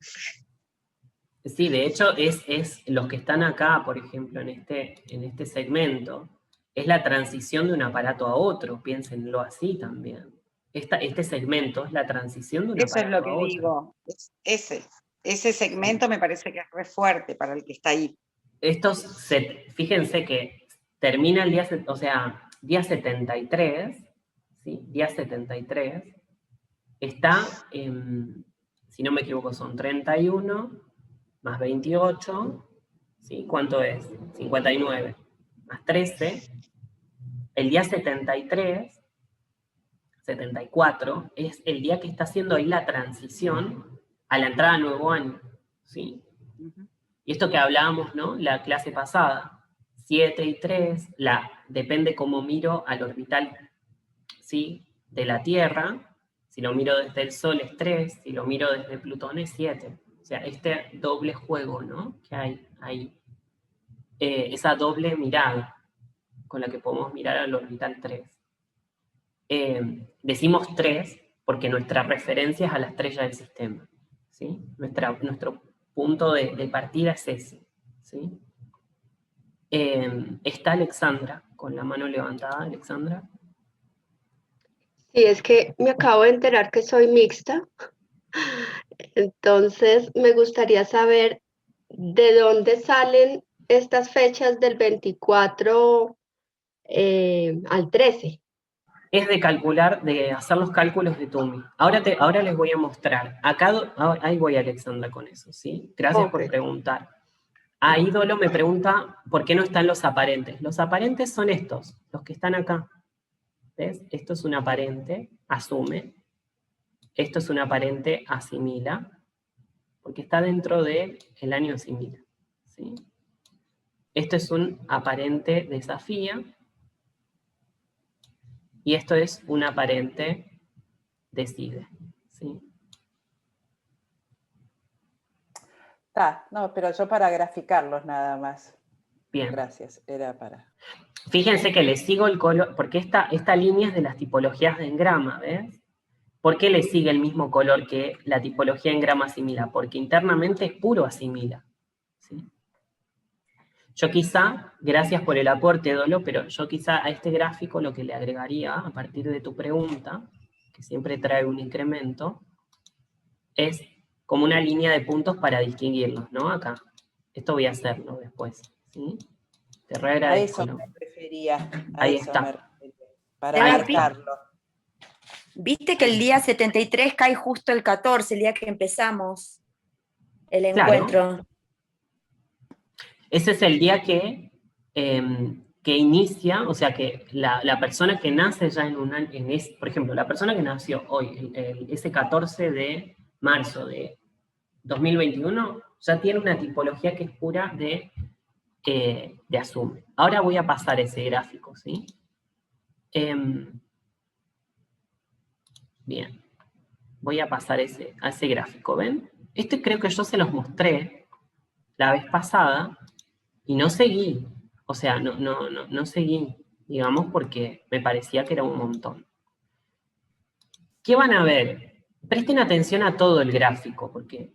Sí, de hecho, es los que están acá, por ejemplo, en este segmento, es la transición de un aparato a otro, piénsenlo así también. Este segmento es la transición de un aparato a otro. Eso es lo que digo, ese segmento me parece que es re fuerte para el que está ahí. Fíjense que termina el día 73, ¿sí? Día 73, está, si no me equivoco, son 31 más 28, ¿sí? ¿Cuánto es? 59, más 13. El día 73, 74, es el día que está haciendo ahí la transición a la entrada a nuevo año, ¿sí? Y esto que hablábamos, ¿no? La clase pasada, 7 y 3, depende cómo miro al orbital, ¿sí? De la Tierra. Si lo miro desde el Sol es 3, si lo miro desde Plutón es 7. O sea, este doble juego, ¿no? Que hay ahí. Esa doble mirada con la que podemos mirar al orbital 3. Decimos 3 porque nuestra referencia es a la estrella del sistema, ¿sí? Nuestro punto de partida es ese, ¿sí? Está Alexandra con la mano levantada. Alexandra. Sí, es que me acabo de enterar que soy mixta, entonces me gustaría saber de dónde salen estas fechas del 24 al 13. es de calcular, de hacer los cálculos de TUMI. Ahora les voy a mostrar. Ahí voy, Alexandra, con eso, ¿sí? Gracias por preguntar. Ídolo me pregunta por qué no están los aparentes. Los aparentes son estos, los que están acá. ¿Ves? Esto es un aparente, asume. Esto es un aparente, asimila. Porque está dentro del año asimila. ¿Sí? Esto es un aparente, desafía. Y esto es un aparente, decide. ¿Sí? No, pero yo para graficarlos nada más. Bien. Gracias, era para... Fíjense que le sigo el color, porque esta línea es de las tipologías de engrama, ¿ves? ¿Por qué le sigue el mismo color que la tipología engrama asimila? Porque internamente es puro asimila. ¿Sí? Yo quizá, gracias por el aporte, Dolo, pero yo quizá a este gráfico lo que le agregaría, a partir de tu pregunta, que siempre trae un incremento, es como una línea de puntos para distinguirlos, ¿no? Acá. Esto voy a hacerlo después, ¿sí? Te reagradezco. A eso me refería. Ahí está. Para marcarlo. Viste que el día 73 cae justo el 14, el día que empezamos el encuentro. Claro. Ese es el día que inicia, o sea, que la persona que nace ya por ejemplo, la persona que nació hoy, ese 14 de marzo de 2021, ya tiene una tipología que es pura de asume. Ahora voy a pasar ese gráfico, ¿sí? Bien. Voy a pasar a ese gráfico, ¿ven? Este creo que yo se los mostré la vez pasada y no seguí. O sea, no seguí, digamos, porque me parecía que era un montón. ¿Qué van a ver? Presten atención a todo el gráfico, porque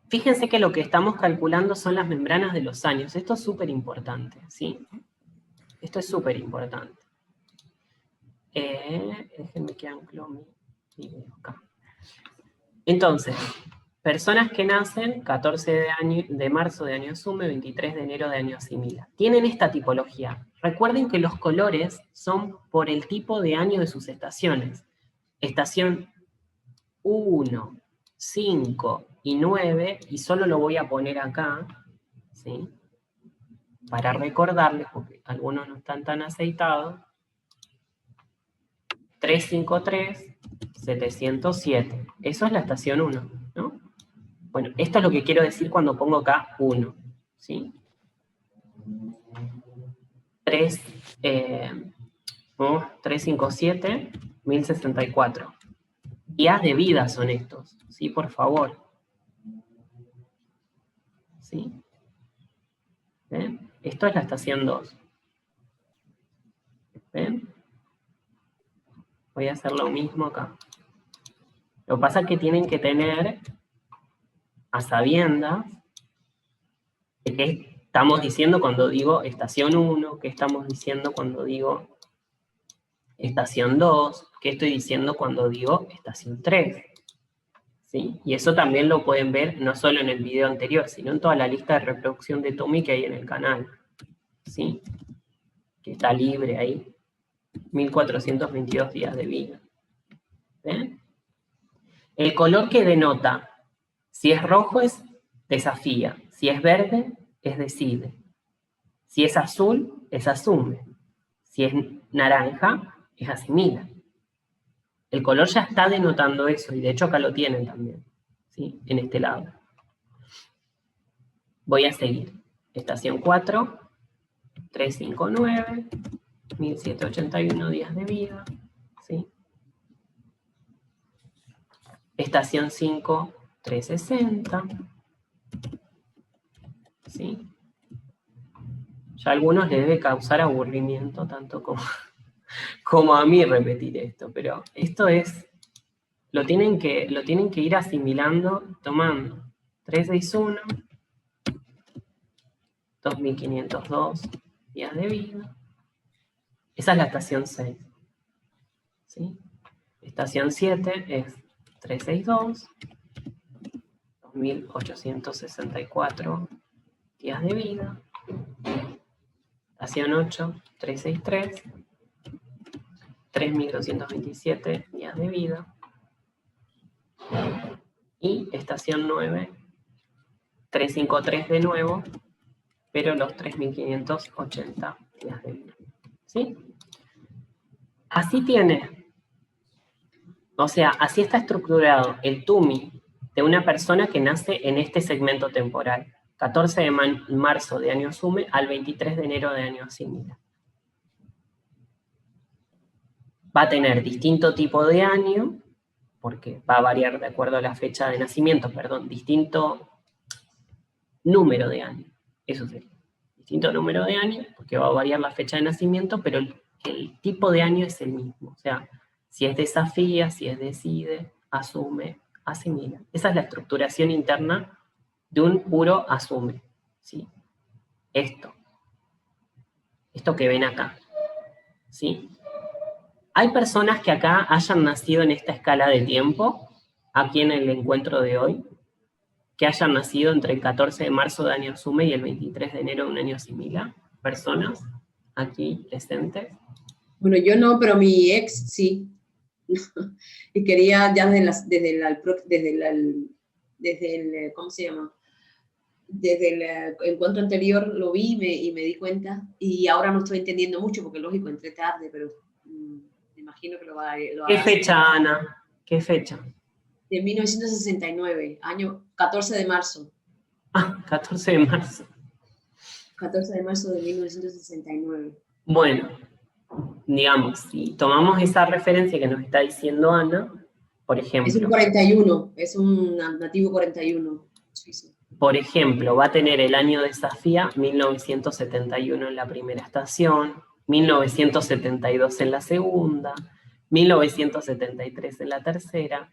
fíjense que lo que estamos calculando son las membranas de los años. Esto es súper importante, ¿sí? Esto es súper importante. Déjenme que anclo mi video acá. Entonces, personas que nacen 14 de marzo de año asume, 23 de enero de año asimila. Tienen esta tipología. Recuerden que los colores son por el tipo de año de sus estaciones. Estación 1, 5 y 9, y solo lo voy a poner acá, ¿sí? Para recordarles, porque algunos no están tan aceitados. 353, 707. Eso es la estación 1, ¿no? Bueno, esto es lo que quiero decir cuando pongo acá 1, ¿sí? 357, 1064. Días de vida son estos, ¿sí? Por favor. ¿Sí? ¿Ven? Esto es la estación 2. ¿Ven? Voy a hacer lo mismo acá. Lo que pasa es que tienen que tener a sabiendas de qué estamos diciendo cuando digo estación 1, qué estamos diciendo cuando digo estación 2, qué estoy diciendo cuando digo estación 3. ¿Sí? Y eso también lo pueden ver no solo en el video anterior, sino en toda la lista de reproducción de TUMI que hay en el canal. ¿Sí? Que está libre ahí. 1422 días de vida. ¿Ven? El color que denota, si es rojo es desafía, si es verde es decide, si es azul es asume, si es naranja es asimila. El color ya está denotando eso, y de hecho acá lo tienen también, ¿sí? En este lado. Voy a seguir. Estación 4, 359, 1781 días de vida, ¿sí? Estación 5, 360, ¿sí? Ya a algunos les debe causar aburrimiento, tanto como a mí repetir esto, pero esto es, lo tienen que ir asimilando, tomando 361, 2502 días de vida. Esa es la estación 6, ¿sí? Estación 7 es 362, 2864 días de vida. Estación 8, 363. 3.227 días de vida. Y estación 9, 353 de nuevo, pero los 3.580 días de vida. ¿Sí? Así tiene, o sea, así está estructurado el TUMI de una persona que nace en este segmento temporal. 14 de marzo de año asume al 23 de enero de año asimila. Va a tener distinto tipo de año, porque va a variar de acuerdo a la fecha de nacimiento, perdón, distinto número de año, eso sería. Distinto número de año, porque va a variar la fecha de nacimiento, pero el tipo de año es el mismo. O sea, si es desafía, si es decide, asume, asimila. Esa es la estructuración interna de un puro asume. ¿Sí? Esto que ven acá. ¿Sí? Hay personas que acá hayan nacido en esta escala de tiempo, aquí en el encuentro de hoy, que hayan nacido entre el 14 de marzo de año asume y el 23 de enero de un año asimila. Personas aquí presentes. Bueno, yo no, pero mi ex sí. Y quería ya desde el, ¿cómo se llama? Desde el encuentro anterior lo vi y me di cuenta, y ahora no estoy entendiendo mucho, porque lógico, entré tarde, pero me imagino que lo va a... ¿Qué fecha, Ana? ¿Qué fecha? De 1969, año 14 de marzo. Ah, 14 de marzo. 14 de marzo de 1969. Bueno, digamos, si tomamos esa referencia que nos está diciendo Ana, por ejemplo... Es un 41, es un nativo 41 suizo. Por ejemplo, va a tener el año desafía 1971 en la primera estación, 1972 en la segunda, 1973 en la tercera,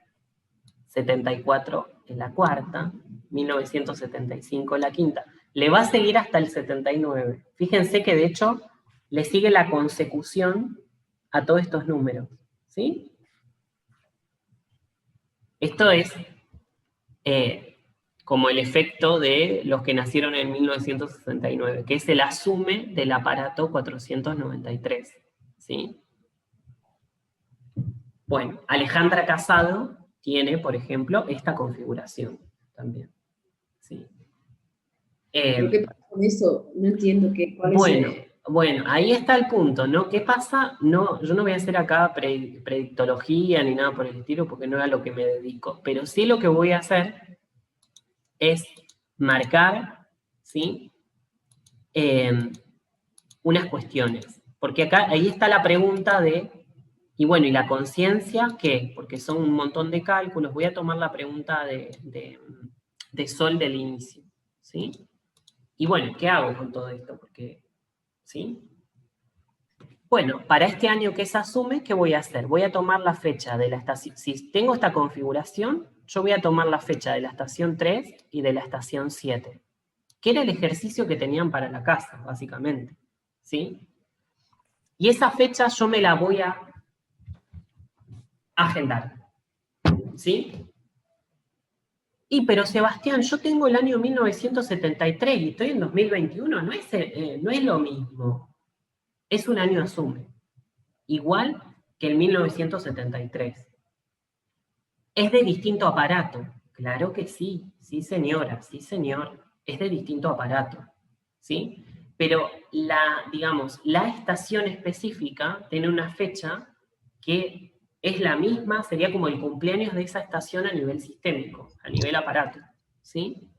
74 en la cuarta, 1975 en la quinta. Le va a seguir hasta el 79. Fíjense que de hecho le sigue la consecución a todos estos números. ¿Sí? Esto es como el efecto de los que nacieron en 1969, que es el asume del aparato 493. ¿Sí? Bueno, Alejandra Casado tiene, por ejemplo, esta configuración también. ¿Sí? ¿Pero qué pasa con eso? No entiendo cuál es Bueno, ahí está el punto, ¿no? ¿Qué pasa? No, yo no voy a hacer acá predictología ni nada por el estilo, porque no es a lo que me dedico, pero sí lo que voy a hacer es marcar, ¿sí? Unas cuestiones. Porque acá, ahí está la pregunta de, y bueno, ¿y la conciencia qué? Porque son un montón de cálculos. Voy a tomar la pregunta de Sol del inicio, ¿sí? Y bueno, ¿qué hago con todo esto? Porque, ¿sí? Bueno, para este año que se asume, ¿qué voy a hacer? Voy a tomar la fecha de la estación. Si tengo esta configuración, yo voy a tomar la fecha de la estación 3 y de la estación 7, que era el ejercicio que tenían para la casa, básicamente. ¿Sí? Y esa fecha yo me la voy a agendar. ¿Sí? Pero Sebastián, yo tengo el año 1973 y estoy en 2021, no es lo mismo. Es un año asume. Igual que el 1973. ¿Es de distinto aparato? Claro que sí, sí señora, sí señor. Es de distinto aparato, ¿sí? Pero digamos, la estación específica tiene una fecha que es la misma, sería como el cumpleaños de esa estación a nivel sistémico, a nivel aparato, ¿sí?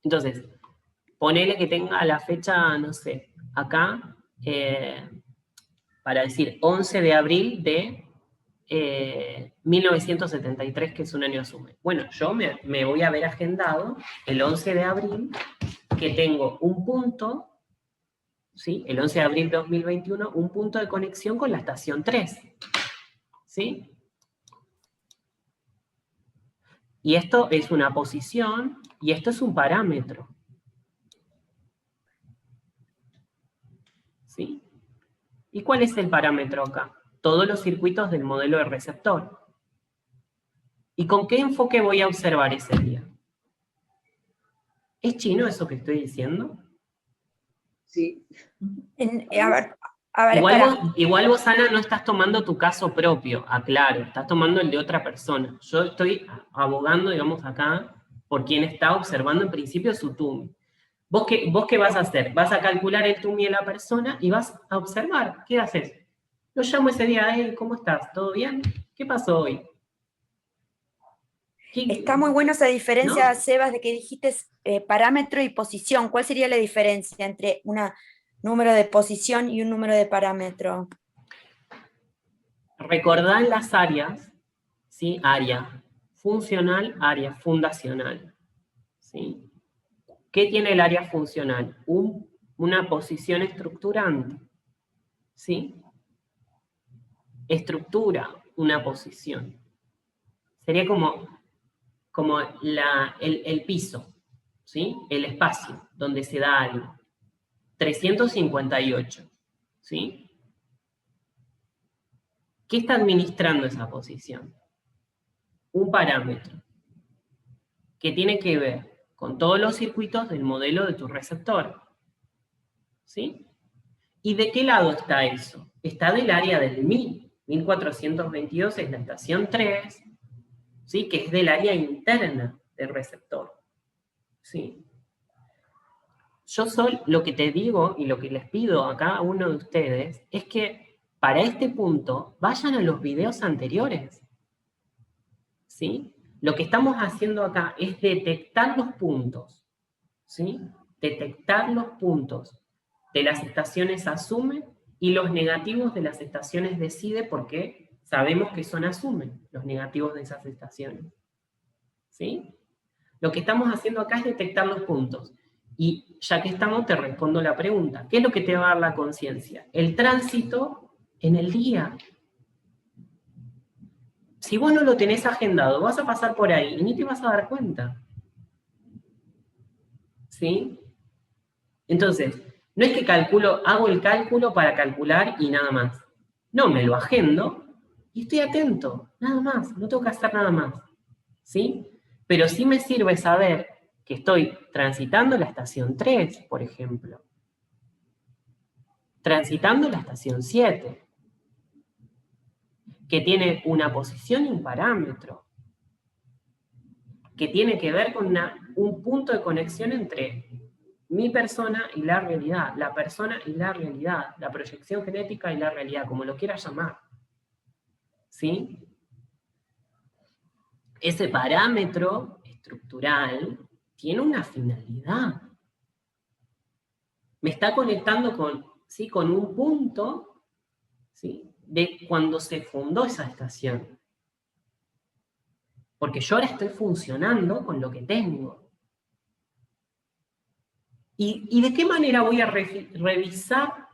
Entonces, ponele que tenga la fecha, no sé, acá, para decir 11 de abril de 1973, que es un año asume. Bueno, yo me voy a ver agendado el 11 de abril, que tengo un punto, ¿sí? El 11 de abril de 2021, un punto de conexión con la estación 3. ¿Sí? Y esto es una posición, y esto es un parámetro. ¿Sí? ¿Y cuál es el parámetro acá? Todos los circuitos del modelo de receptor. ¿Y con qué enfoque voy a observar ese día? ¿Es chino eso que estoy diciendo? Sí. A ver, A ver, espera. Igual vos, Ana, no estás tomando tu caso propio, aclaro, estás tomando el de otra persona. Yo estoy abogando, digamos, acá, por quien está observando en principio su TUMI. ¿Vos qué vas a hacer? Vas a calcular el TUMI de la persona y vas a observar. ¿Qué haces? Lo llamo ese día, hey, ¿cómo estás? ¿Todo bien? ¿Qué pasó hoy? Está muy buena esa diferencia, ¿No? Sebas, de que dijiste parámetro y posición. ¿Cuál sería la diferencia entre un número de posición y un número de parámetro? Recordá las áreas, ¿sí? Área funcional, área fundacional, ¿sí? ¿Qué tiene el área funcional? Una posición estructurante, ¿sí? Estructura una posición. Sería como el piso, ¿sí? El espacio donde se da algo. 358, ¿sí? ¿Qué está administrando esa posición? Un parámetro que tiene que ver con todos los circuitos del modelo de tu receptor, ¿sí? ¿Y de qué lado está eso? Está del área del 1422 es la estación 3, ¿sí? Que es del área interna del receptor, ¿sí? Yo lo que te digo y lo que les pido a cada uno de ustedes es que para este punto vayan a los videos anteriores, ¿sí? Lo que estamos haciendo acá es detectar los puntos, ¿sí? Detectar los puntos de las estaciones asume y los negativos de las estaciones decide, porque sabemos que son asume, los negativos de esas estaciones, ¿sí? Lo que estamos haciendo acá es detectar los puntos. Y ya que estamos, te respondo la pregunta. ¿Qué es lo que te va a dar la conciencia? El tránsito en el día. Si vos no lo tenés agendado, vas a pasar por ahí y ni te vas a dar cuenta. ¿Sí? Entonces, no es que hago el cálculo para calcular y nada más. No, me lo agendo y estoy atento, nada más, no tengo que hacer nada más. ¿Sí? Pero sí me sirve saber que estoy transitando la estación 3, por ejemplo. Transitando la estación 7, que tiene una posición y un parámetro, que tiene que ver con un punto de conexión entre mi persona y la realidad, la persona y la realidad, la proyección genética y la realidad, como lo quieras llamar. ¿Sí? Ese parámetro estructural tiene una finalidad. Me está conectando con un punto, ¿sí? De cuando se fundó esa estación. Porque yo ahora estoy funcionando con lo que tengo. ¿Y de qué manera voy a revisar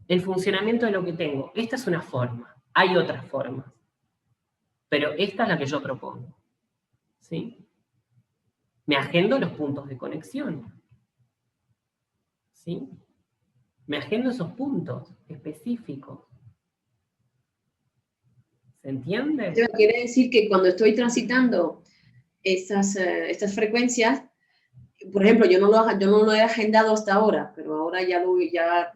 el funcionamiento de lo que tengo? Esta es una forma. Hay otras formas. Pero esta es la que yo propongo. ¿Sí? Me agendo los puntos de conexión. ¿Sí? Me agendo esos puntos específicos. ¿Se entiende? Quiere decir que cuando estoy transitando estas frecuencias, por ejemplo, yo no lo he agendado hasta ahora, pero ahora ya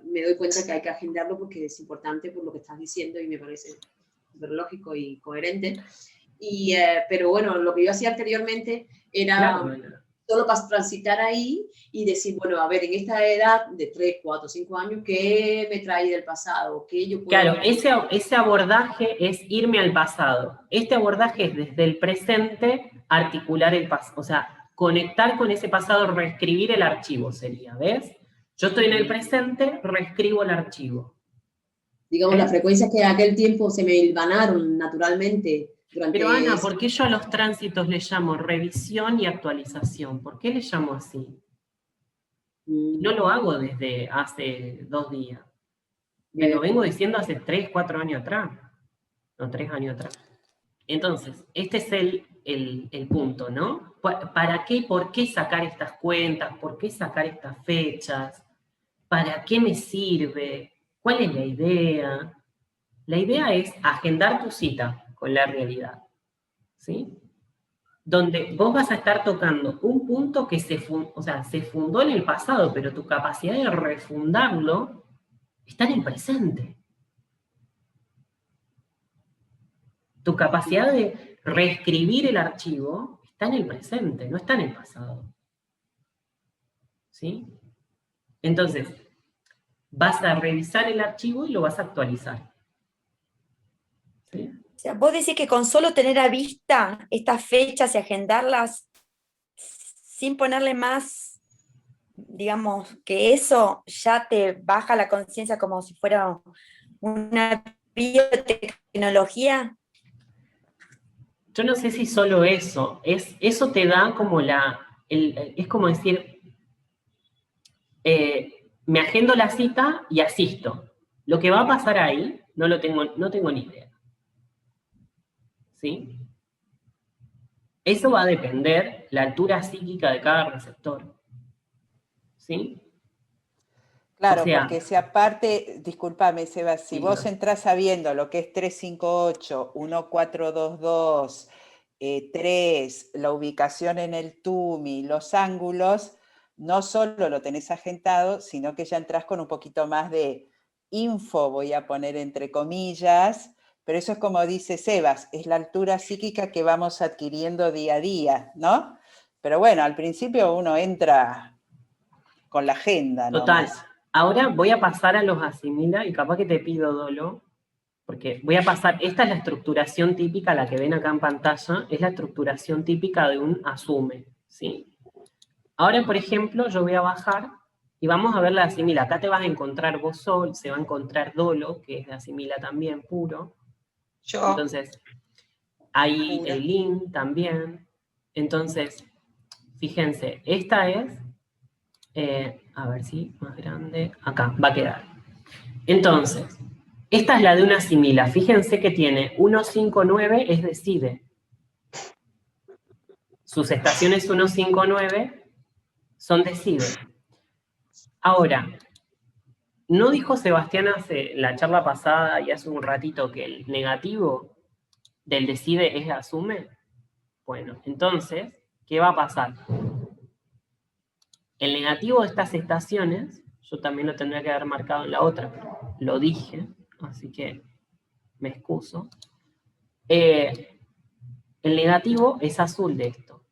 me doy cuenta que hay que agendarlo porque es importante por lo que estás diciendo y me parece súper lógico y coherente. Pero bueno, lo que yo hacía anteriormente era solo para transitar ahí y decir, bueno, a ver, en esta edad de 3, 4, 5 años, ¿qué me trae del pasado? ¿Qué yo puedo claro, ese abordaje es irme al pasado. Este abordaje es desde el presente articular el pasado, o sea, conectar con ese pasado, reescribir el archivo sería, ¿ves? Yo estoy en el presente, reescribo el archivo. Digamos, las frecuencias que en aquel tiempo se me hilvanaron naturalmente. Pero Ana, ¿por qué yo a los tránsitos les llamo revisión y actualización? ¿Por qué les llamo así? No lo hago desde hace 2 días. Me lo vengo diciendo hace 3, 4 años atrás. No, 3 años atrás. Entonces, este es el punto, ¿no? ¿Para qué? ¿Por qué sacar estas cuentas? ¿Por qué sacar estas fechas? ¿Para qué me sirve? ¿Cuál es la idea? La idea es agendar tu cita con la realidad, ¿sí? Donde vos vas a estar tocando un punto que se fundó en el pasado, pero tu capacidad de refundarlo está en el presente. Tu capacidad de reescribir el archivo está en el presente, no está en el pasado. ¿Sí? Entonces, vas a revisar el archivo y lo vas a actualizar. ¿Sí? O sea, vos decís que con solo tener a vista estas fechas y agendarlas, sin ponerle más, digamos, que eso ya te baja la conciencia como si fuera una biotecnología. Yo no sé si solo eso, eso te da como es como decir, me agendo la cita y asisto. Lo que va a pasar ahí, no tengo ni idea. ¿Sí? Eso va a depender la altura psíquica de cada receptor. ¿Sí? Claro, O sea, porque si aparte, discúlpame, Seba, si sí, vos no. entrás sabiendo lo que es 358, 1422, 3, la ubicación en el TUMI, los ángulos, no solo lo tenés agendado, sino que ya entrás con un poquito más de info, voy a poner entre comillas, pero eso es como dice Sebas, es la altura psíquica que vamos adquiriendo día a día, ¿no? Pero bueno, al principio uno entra con la agenda Total. nomás. Ahora voy a pasar a los asimila y capaz que te pido, Dolo, porque voy a pasar, esta es la estructuración típica, la que ven acá en pantalla, es la estructuración típica de un asume, ¿sí? Ahora, por ejemplo, yo voy a bajar y vamos a ver la asimila. Acá te vas a encontrar vos Sol, se va a encontrar Dolo, que es de asimila también, puro. Yo. Entonces, hay Pura. Eileen también. Entonces, fíjense, esta es, a ver si, más grande, acá, va a quedar. Entonces, esta es la de una asimila. Fíjense que tiene 159, es decide. Sus estaciones 159 son decide. Ahora, ¿no dijo Sebastián la charla pasada y hace un ratito que el negativo del decide es asume? Bueno, entonces, ¿qué va a pasar? El negativo de estas estaciones, yo también lo tendría que haber marcado en la otra, pero lo dije, así que me excuso. El negativo es azul de esto,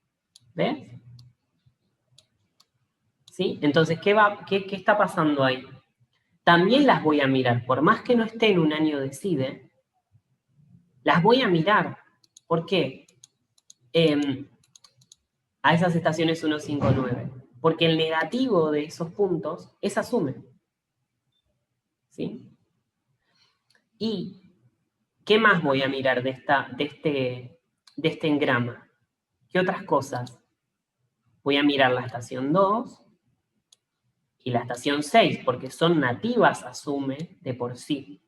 ¿ves? ¿Sí? Entonces, ¿qué está pasando ahí? También las voy a mirar, por más que no esté en un año decide, las voy a mirar. ¿Por qué? A esas estaciones 159. Porque el negativo de esos puntos es asume. ¿Sí? ¿Y qué más voy a mirar de este engrama? ¿Qué otras cosas? Voy a mirar la estación 2 y la estación 6, porque son nativas asume de por sí.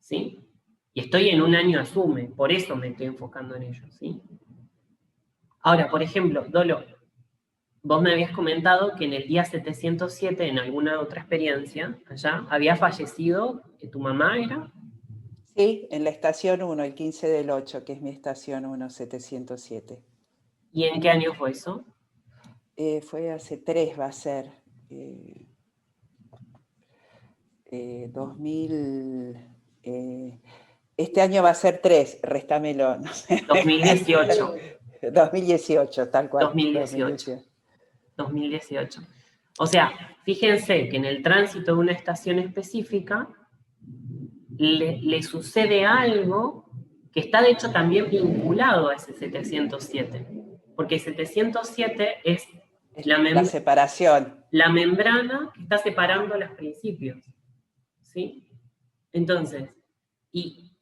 ¿Sí? Y estoy en un año asume, por eso me estoy enfocando en ello. ¿Sí? Ahora, por ejemplo, Dolo, vos me habías comentado que en el día 707, en alguna otra experiencia, allá, había fallecido, ¿tu mamá era? Sí, en la estación 1, el 15 del 8, que es mi estación 1, 707. ¿Y en qué año fue eso? Fue hace 3, va a ser. 2000... este año va a ser 3, réstamelo. No sé. 2018. 2018, tal cual. 2018. O sea, fíjense que en el tránsito de una estación específica le sucede algo que está de hecho también vinculado a ese 707. Porque 707 es la separación. La membrana que está separando los principios. ¿Sí? Entonces, y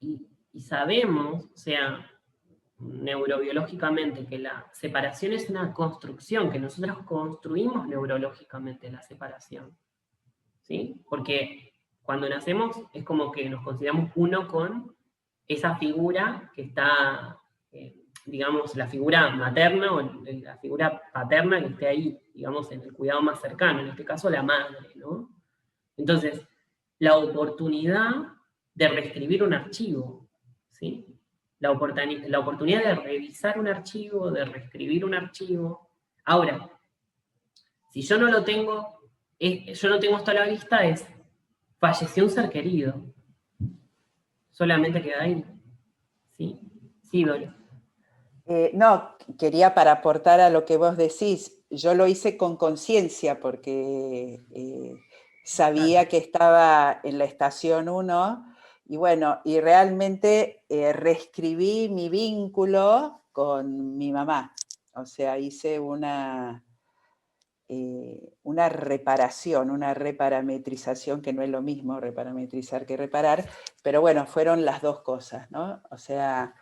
sabemos, o sea, neurobiológicamente, que la separación es una construcción, que nosotros construimos neurológicamente la separación. ¿Sí? Porque cuando nacemos es como que nos consideramos uno con esa figura que está, digamos, la figura materna o la figura paterna que esté ahí, digamos, en el cuidado más cercano, en este caso la madre, ¿no? Entonces, la oportunidad de reescribir un archivo, ¿sí? La oportunidad de revisar un archivo, de reescribir un archivo. Ahora, si yo no lo tengo, yo no tengo esto a la vista, es falleció un ser querido. Solamente queda ahí. Sí, sí, Dori. No, quería para aportar a lo que vos decís, yo lo hice con conciencia porque sabía que estaba en la estación 1 y bueno, y realmente reescribí mi vínculo con mi mamá. O sea, hice una reparación, una reparametrización, que no es lo mismo reparametrizar que reparar, pero bueno, fueron las dos cosas, ¿no? O sea,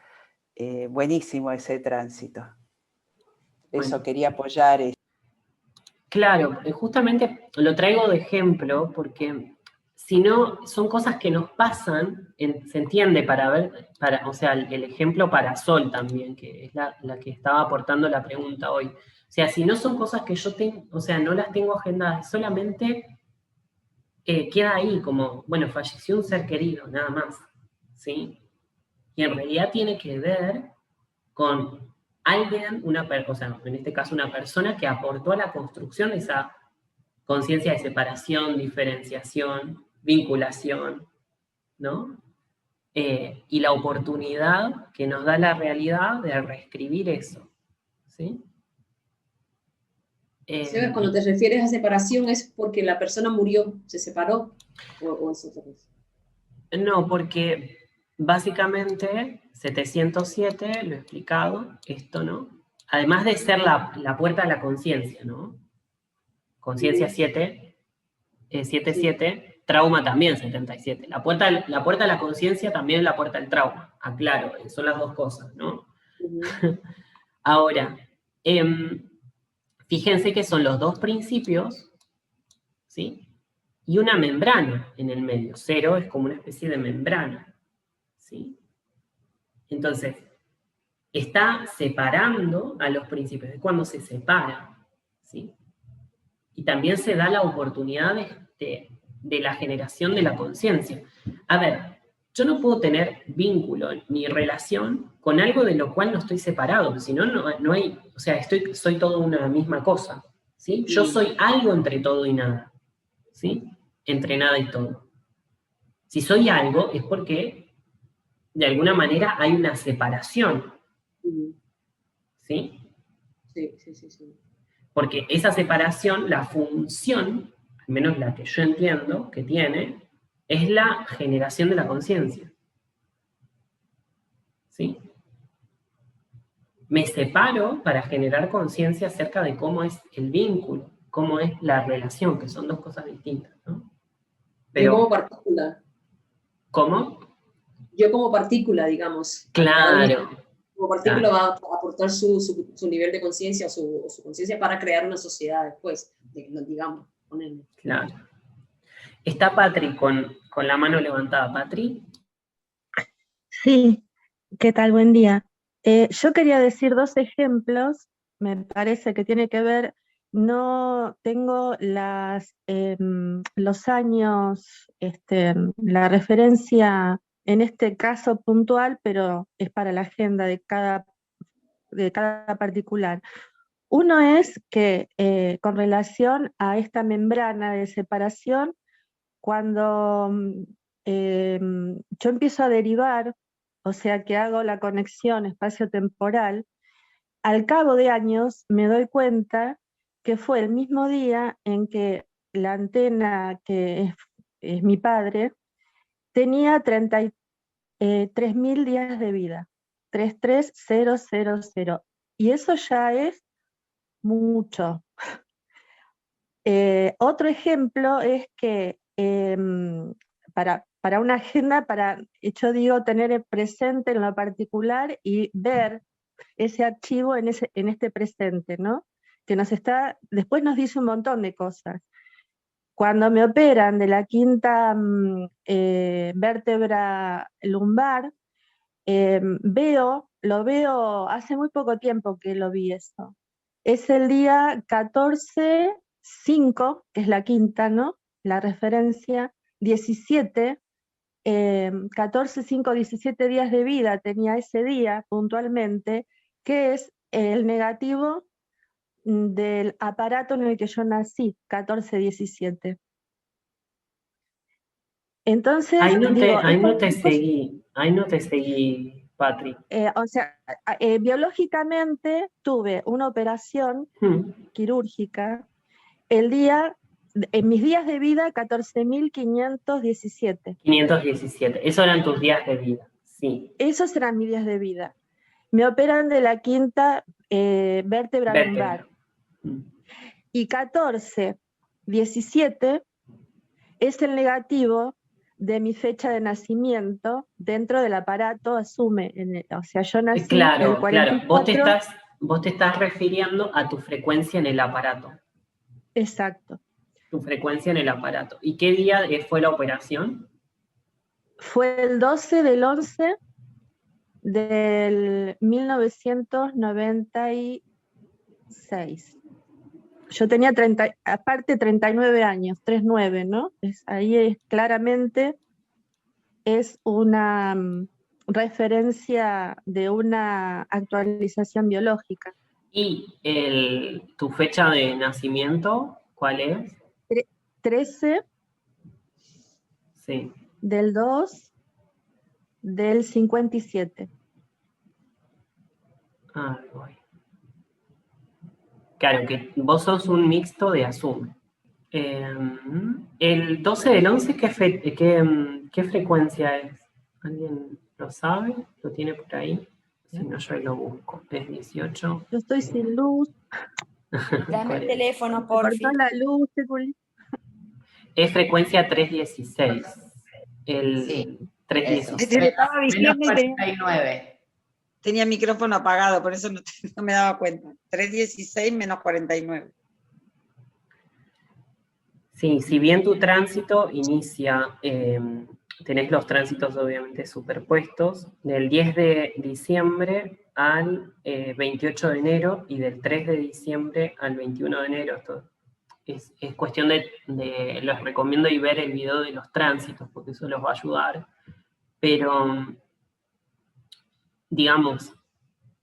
buenísimo ese tránsito. Eso Bueno. quería apoyar. Claro, justamente lo traigo de ejemplo porque si no, son cosas que nos pasan, se entiende para ver, o sea, el ejemplo para Sol también, que es la que estaba aportando la pregunta hoy. O sea, si no son cosas que yo tengo, o sea, no las tengo agendadas, solamente queda ahí como, bueno, falleció un ser querido, nada más, ¿sí? Y en realidad tiene que ver con alguien, o sea, en este caso una persona que aportó a la construcción de esa conciencia de separación, diferenciación, vinculación, ¿no? Y la oportunidad que nos da la realidad de reescribir eso, ¿sí? Seba, cuando te refieres a separación, ¿es porque la persona murió, se separó? ¿O es otra cosa? No, porque básicamente 707, lo he explicado, esto, ¿no? Además de ser la puerta a la conciencia, ¿no? Conciencia 7, 77, trauma también 77. La puerta a la conciencia también es la puerta al trauma, aclaro, son las dos cosas, ¿no? Ahora, fíjense que son los dos principios, ¿sí? Y una membrana en el medio. 0 es como una especie de membrana, ¿sí? Entonces, está separando a los principios, es cuando se separa, ¿sí? Y también se da la oportunidad de la generación de la conciencia. A ver, yo no puedo tener vínculo ni relación con algo de lo cual no estoy separado, si no, no hay, o sea, soy todo una misma cosa, ¿sí? Yo soy algo entre todo y nada, ¿sí? Entre nada y todo. Si soy algo es porque de alguna manera hay una separación, ¿sí? Sí. Porque esa separación, la función, al menos la que yo entiendo que tiene, es la generación de la conciencia. ¿Sí? Me separo para generar conciencia acerca de cómo es el vínculo, cómo es la relación, que son dos cosas distintas, ¿no? Pero, yo como partícula. ¿Cómo? Yo como partícula, digamos. Claro. Como partícula va a aportar su nivel de conciencia o su conciencia para crear una sociedad después, digamos, ponerle. Claro. Está Patri con la mano levantada. ¿Patri? Sí, ¿qué tal? Buen día. Yo quería decir dos ejemplos, me parece que tiene que ver, no tengo los años, la referencia en este caso puntual, pero es para la agenda de cada particular. Uno es que con relación a esta membrana de separación, cuando yo empiezo a derivar, o sea que hago la conexión espacio-temporal, al cabo de años me doy cuenta que fue el mismo día en que la antena, que es mi padre, tenía 33.000 días de vida, 33000, y eso ya es mucho. Otro ejemplo es que para una agenda, yo digo tener presente en lo particular y ver ese archivo en este presente, ¿no? Que después nos dice un montón de cosas. Cuando me operan de la quinta vértebra lumbar, lo veo, hace muy poco tiempo que lo vi eso. Es el día 14/5, que es la quinta, ¿no? La referencia, 17, 14/5, 17 días de vida tenía ese día puntualmente, que es el negativo del aparato en el que yo nací, 14/17. Entonces, Ahí no digo, te seguí, Patri. o sea, biológicamente tuve una operación quirúrgica en mis días de vida 14.517. 517, esos eran tus días de vida, sí. Esos eran mis días de vida. Me operan de la quinta vértebra lumbar. Y 1417 es el negativo de mi fecha de nacimiento dentro del aparato, asume. O sea, yo nací en el 44. Claro. Vos te estás refiriendo a tu frecuencia en el aparato. Exacto. Tu frecuencia en el aparato. ¿Y qué día fue la operación? Fue el 12 del 11 del 1996. Yo tenía 39 años, 39, ¿no? Ahí claramente es una referencia de una actualización biológica. ¿Y tu fecha de nacimiento cuál es? 13 sí. del 2 del 57. Ah, voy. Claro, que vos sos un mixto de Asume. El 12 del 11, ¿qué frecuencia es? ¿Alguien lo sabe? ¿Lo tiene por ahí? Si no, yo ahí lo busco. Es 18. Yo estoy sin luz. Dame el teléfono, Por porfi. la luz, es frecuencia 316. Sí, 316. Estaba diciendo menos 49. Tenía el micrófono apagado, por eso no me daba cuenta. 316 menos 49. Sí, si bien tu tránsito inicia, tenés los tránsitos obviamente superpuestos, del 10 de diciembre al 28 de enero y del 3 de diciembre al 21 de enero. Esto es cuestión los recomiendo y ver el video de los tránsitos, porque eso los va a ayudar. Pero, digamos,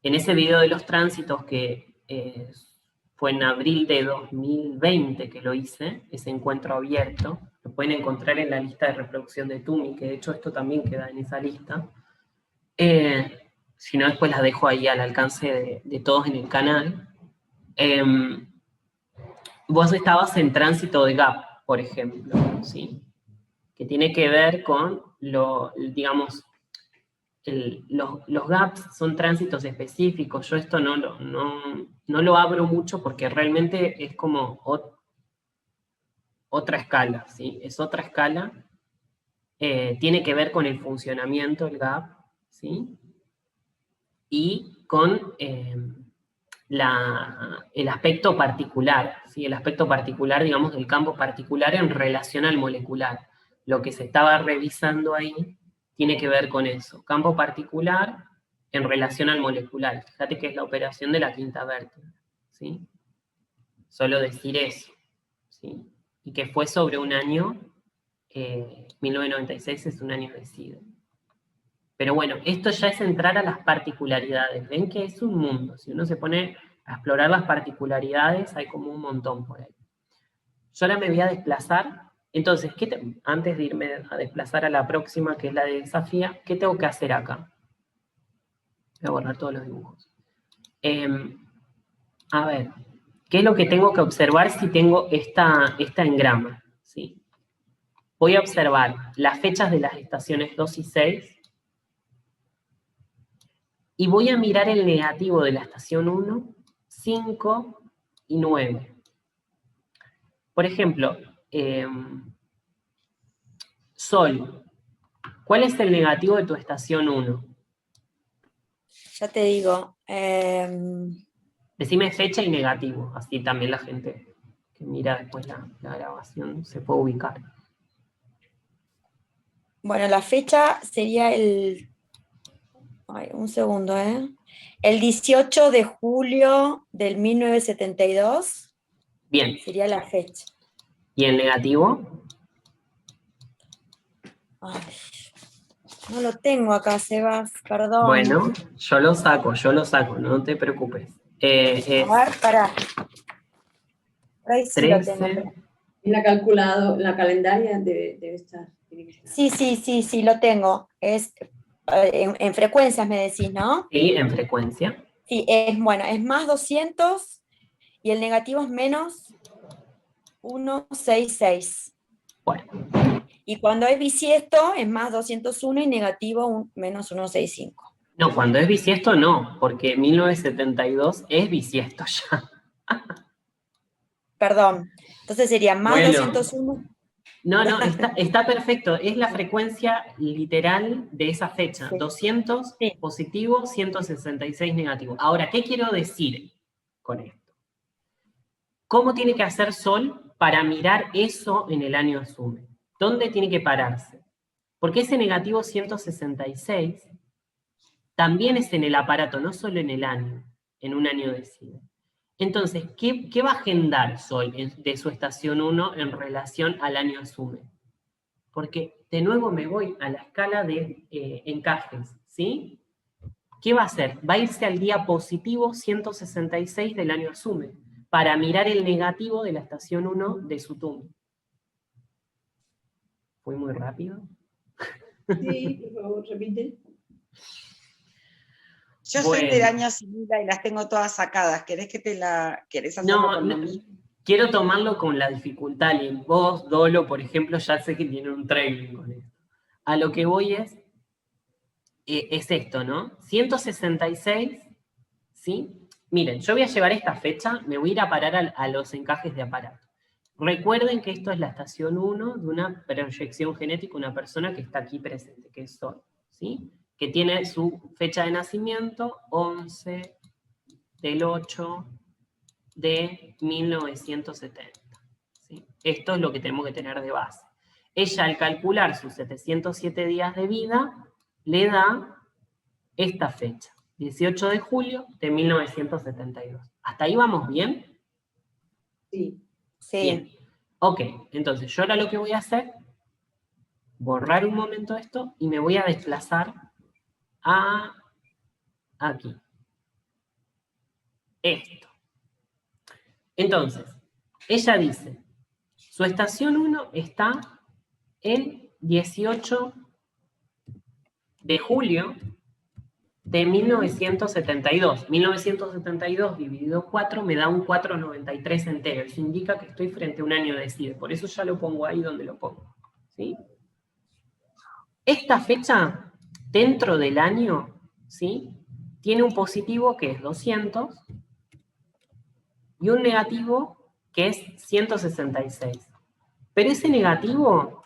en ese video de los tránsitos que fue en abril de 2020 que lo hice, ese encuentro abierto, lo pueden encontrar en la lista de reproducción de Tumi, que de hecho esto también queda en esa lista. Si no, después la dejo ahí al alcance de todos en el canal. Vos estabas en tránsito de gap, por ejemplo, ¿sí? Que tiene que ver con, digamos, los gaps son tránsitos específicos. Yo esto no lo abro mucho porque realmente es como otra escala, ¿sí? Es otra escala. Tiene que ver con el funcionamiento del gap, ¿sí? Y con el aspecto particular, ¿sí? El aspecto particular, digamos, del campo particular en relación al molecular. Lo que se estaba revisando ahí tiene que ver con eso. Campo particular en relación al molecular. Fíjate que es la operación de la quinta vértebra, ¿sí? Solo decir eso, ¿sí? Y que fue sobre un año, 1996 es un año de SIDA. Pero bueno, esto ya es entrar a las particularidades. Ven que es un mundo. Si uno se pone a explorar las particularidades, hay como un montón por ahí. Yo ahora me voy a desplazar. Entonces, antes de irme a desplazar a la próxima, que es la de desafía, ¿qué tengo que hacer acá? Voy a borrar todos los dibujos. A ver, ¿qué es lo que tengo que observar si tengo esta engrama? ¿Sí? Voy a observar las fechas de las estaciones 2 y 6, y voy a mirar el negativo de la estación 1, 5 y 9. Por ejemplo, Sol, ¿cuál es el negativo de tu estación 1? Ya te digo. Decime fecha y negativo, así también la gente que mira después la grabación se puede ubicar. Bueno, la fecha sería el... Ay, un segundo, ¿eh? El 18 de julio del 1972. Bien. Sería la fecha. ¿Y el negativo? Ay, no lo tengo acá, Sebas, perdón. Bueno, yo lo saco, no te preocupes. A ver, pará. Por ahí sí 13. lo tengo. En la calculado, la calendaria debe estar. Sí, lo tengo. Es en frecuencias me decís, ¿no? Sí, en frecuencia. Sí, es más 200 y el negativo es menos 166. Bueno. Y cuando es bisiesto es más 201 y negativo menos 165. No, cuando es bisiesto no, porque 1972 es bisiesto ya. Perdón, entonces sería más Bueno. 201. No, está perfecto. Es la frecuencia literal de esa fecha. Sí. 200 Sí. positivo, 166 negativo. Ahora, ¿qué quiero decir con esto? ¿Cómo tiene que hacer Sol para mirar eso en el año asume? ¿Dónde tiene que pararse? Porque ese negativo 166 también es en el aparato, no solo en el año, en un año decide. Entonces, ¿qué va a agendar Sol de su estación 1 en relación al año asume? Porque de nuevo me voy a la escala de encajes, ¿sí? ¿Qué va a hacer? Va a irse al día positivo 166 del año asume, para mirar el negativo de la estación 1 de su TUM. ¿Fue muy rápido? Sí, por favor, repite. Yo soy del año Asimila y las tengo todas sacadas. ¿Querés hacerlo conmigo? Quiero tomarlo con la dificultad. Y vos, Dolo, por ejemplo, ya sé que tiene un training con esto. A lo que voy es esto, ¿no? 166, ¿sí? Miren, yo voy a llevar esta fecha, me voy a ir a parar a los encajes de aparato. Recuerden que esto es la estación 1 de una proyección genética, una persona que está aquí presente, que es Sol, ¿sí? Que tiene su fecha de nacimiento 11 del 8 de 1970. ¿Sí? Esto es lo que tenemos que tener de base. Ella, al calcular sus 707 días de vida, le da esta fecha, 18 de julio de 1972. ¿Hasta ahí vamos bien? Sí. Sí. Bien. Ok, entonces yo ahora lo que voy a hacer, borrar un momento esto y me voy a desplazar a aquí. Esto. Entonces, ella dice, su estación 1 está el 18 de julio de 1972. 1972 dividido 4 me da un 493 entero. Eso indica que estoy frente a un año de CIDE. Por eso ya lo pongo ahí donde lo pongo. ¿Sí? Esta fecha, dentro del año, ¿sí? Tiene un positivo que es 200 y un negativo que es 166. Pero ese negativo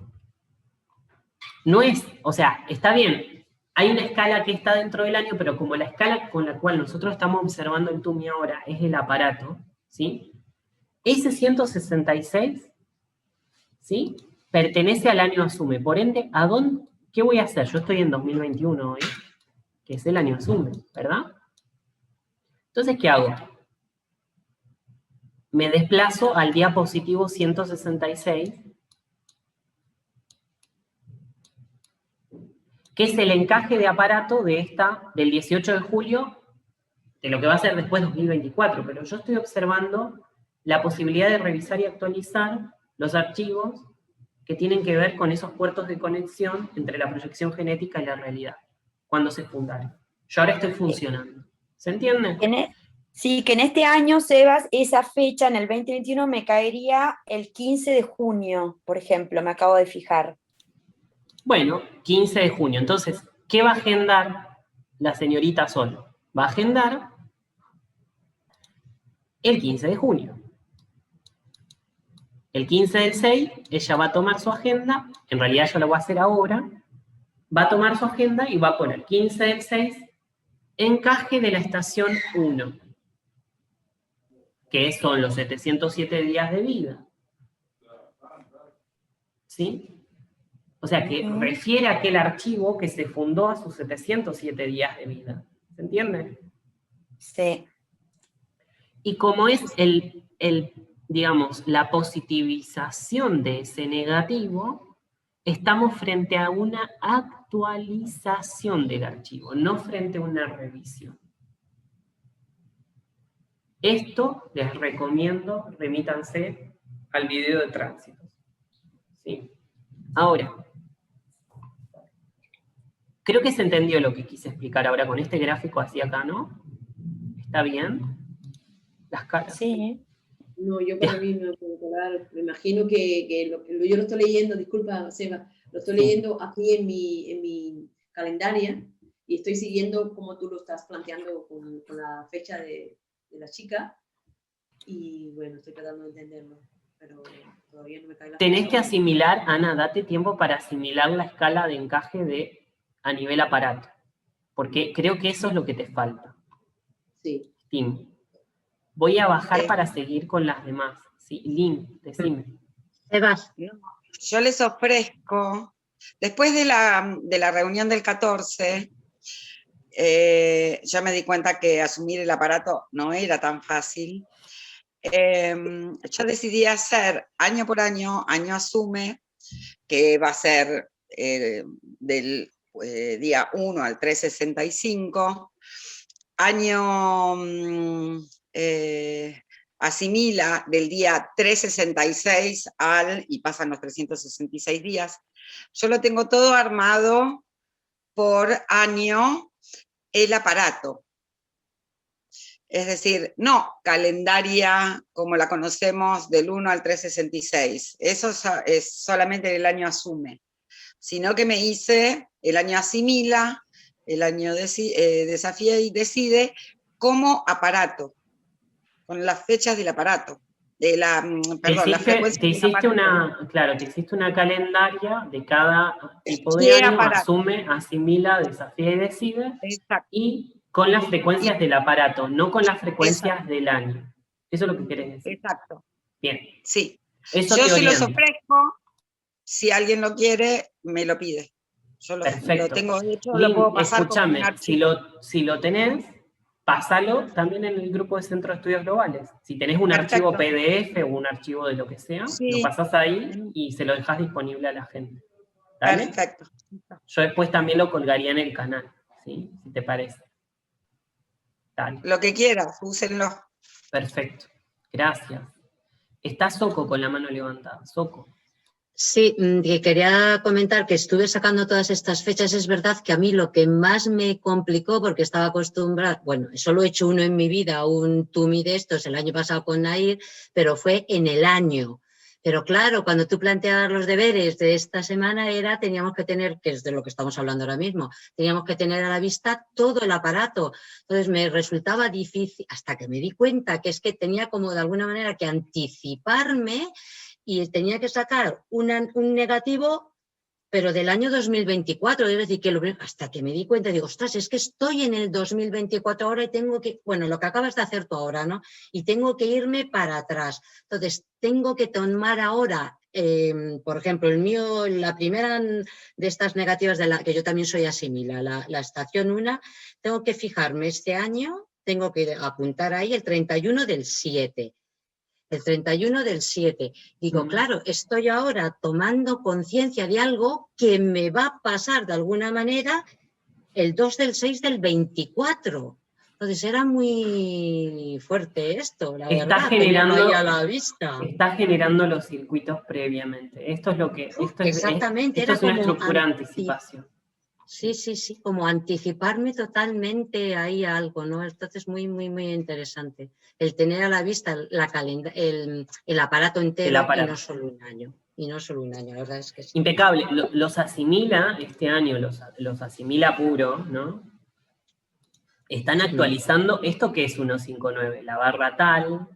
no es, o sea, está bien, hay una escala que está dentro del año, pero como la escala con la cual nosotros estamos observando el TUMI ahora es el aparato, ¿sí? Ese 166, ¿sí? Pertenece al año asume. Por ende, ¿qué voy a hacer? Yo estoy en 2021 hoy, que es el año asume, ¿verdad? Entonces, ¿qué hago? Me desplazo al día positivo 166, que es el encaje de aparato del 18 de julio, de lo que va a ser después 2024, pero yo estoy observando la posibilidad de revisar y actualizar los archivos que tienen que ver con esos puertos de conexión entre la proyección genética y la realidad, cuando se fundaron. Yo ahora estoy funcionando. ¿Se entiende? Sí, que en este año, Sebas, esa fecha, en el 2021, me caería el 15 de junio, por ejemplo, me acabo de fijar. Bueno, 15 de junio. Entonces, ¿qué va a agendar la señorita Sol? Va a agendar el 15 de junio. El 15 del 6, ella va a tomar su agenda, en realidad yo lo voy a hacer ahora, va a tomar su agenda y va a poner 15 del 6, encaje de la estación 1, que son los 707 días de vida. ¿Sí? O sea, que refiere a aquel archivo que se fundó a sus 707 días de vida. ¿Se entiende? Sí. Y como es digamos, la positivización de ese negativo, estamos frente a una actualización del archivo, no frente a una revisión. Esto les recomiendo, remítanse al video de tránsitos. ¿Sí? Ahora, Creo que se entendió lo que quise explicar ahora con este gráfico así acá, ¿no? ¿Está bien? Las caras. Sí. No, yo para mí me puedo quedar, me imagino que yo lo estoy leyendo, disculpa, Seba, lo estoy leyendo aquí en mi calendario y estoy siguiendo como tú lo estás planteando con la fecha de la chica y bueno, estoy tratando de entenderlo, pero todavía no me cae la Tenés fecha. que asimilar, Ana, date tiempo para asimilar la escala de encaje a nivel aparato, porque creo que eso es lo que te falta. Sí. Tim, voy a bajar para seguir con las demás. Sí, Lynn, decime. Sebas. Yo les ofrezco, después de la reunión del 14, ya me di cuenta que asumir el aparato no era tan fácil. Yo decidí hacer año por año asume, que va a ser del día 1 al 365, año asimila del día 366 y pasan los 366 días. Yo lo tengo todo armado por año el aparato. Es decir, no calendaria como la conocemos del 1 al 366. Eso es solamente el año asume. Sino que me hice el año asimila, el año desafía y decide como aparato, con las fechas del aparato. La frecuencia te hiciste una calendaria de cada tipo de año, aparato. asume, asimila, desafía y decide, exacto, y con las frecuencias del aparato, no con las frecuencias del año. Eso es lo que querés decir. Exacto. Bien. Sí. Eso yo se los ofrezco, si alguien lo quiere, me lo pide. Yo lo tengo hecho, Lynn, lo puedo pasar. escúchame, si lo tenés, pásalo también en el grupo de Centro de Estudios Globales. Si tenés un archivo PDF o un archivo de lo que sea, lo pasás ahí y se lo dejás disponible a la gente. ¿Dale? Perfecto. Yo después también lo colgaría en el canal, ¿sí? Si te parece. Dale. Lo que quieras, úsenlo. Perfecto. Gracias. Está Soco con la mano levantada. Soco. Sí, quería comentar que estuve sacando todas estas fechas. Es verdad que a mí lo que más me complicó, porque estaba acostumbrada, bueno, solo he hecho uno en mi vida, un TUMI de estos el año pasado con Nair, pero fue en el año. Pero claro, cuando tú planteabas los deberes de esta semana teníamos que tener, que es de lo que estamos hablando ahora mismo, teníamos que tener a la vista todo el aparato. Entonces me resultaba difícil, hasta que me di cuenta que es que tenía como de alguna manera que anticiparme y tenía que sacar un negativo, pero del año 2024, es decir, que hasta que me di cuenta, digo, ostras, es que estoy en el 2024 ahora y tengo que, bueno, lo que acabas de hacer tú ahora, ¿no? Y tengo que irme para atrás. Entonces, tengo que tomar ahora, por ejemplo, el mío, la primera de estas negativas, que yo también soy asimila, la estación 1, tengo que fijarme este año, tengo que apuntar ahí el 31 del 7. El 31 del 7. Digo, claro, estoy ahora tomando conciencia de algo que me va a pasar de alguna manera el 2 del 6 del 24. Entonces era muy fuerte esto, la verdad, tenerlo ahí a la vista. Está generando los circuitos previamente. Esto es lo que... Exactamente. Esto es una estructura de anticipación. Sí, como anticiparme totalmente ahí a algo, ¿no? Entonces muy, muy, muy interesante. El tener a la vista el aparato entero y no solo un año. La verdad es que sí. Impecable. Los asimila este año, los asimila puro, ¿no? Están actualizando esto que es 159, la barra tal,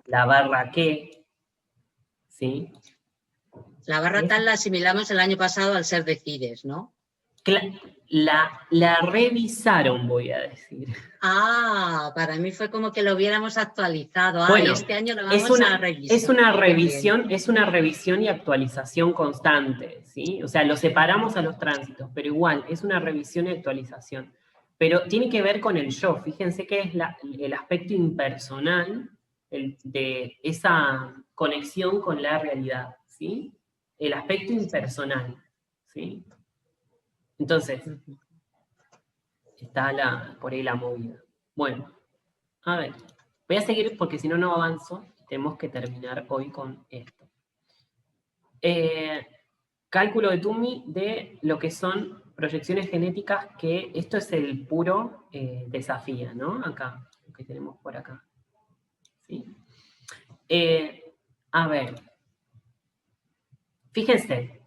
la barra qué, ¿sí? La barra tal la asimilamos el año pasado al ser decides, ¿no? La revisaron, voy a decir. Para mí fue como que lo hubiéramos actualizado. Bueno, este año lo vamos a revisar. Es una revisión y actualización constante, ¿sí? O sea, lo separamos a los tránsitos, pero igual, es una revisión y actualización. Pero tiene que ver con el yo. Fíjense que es el aspecto impersonal de esa conexión con la realidad, ¿sí? El aspecto impersonal, ¿sí? Entonces, está por ahí la movida. Bueno, a ver, voy a seguir porque si no, no avanzo. Tenemos que terminar hoy con esto. Cálculo de TUMI de lo que son proyecciones genéticas que esto es el puro desafío, ¿no? Acá, lo que tenemos por acá. ¿Sí? A ver, fíjense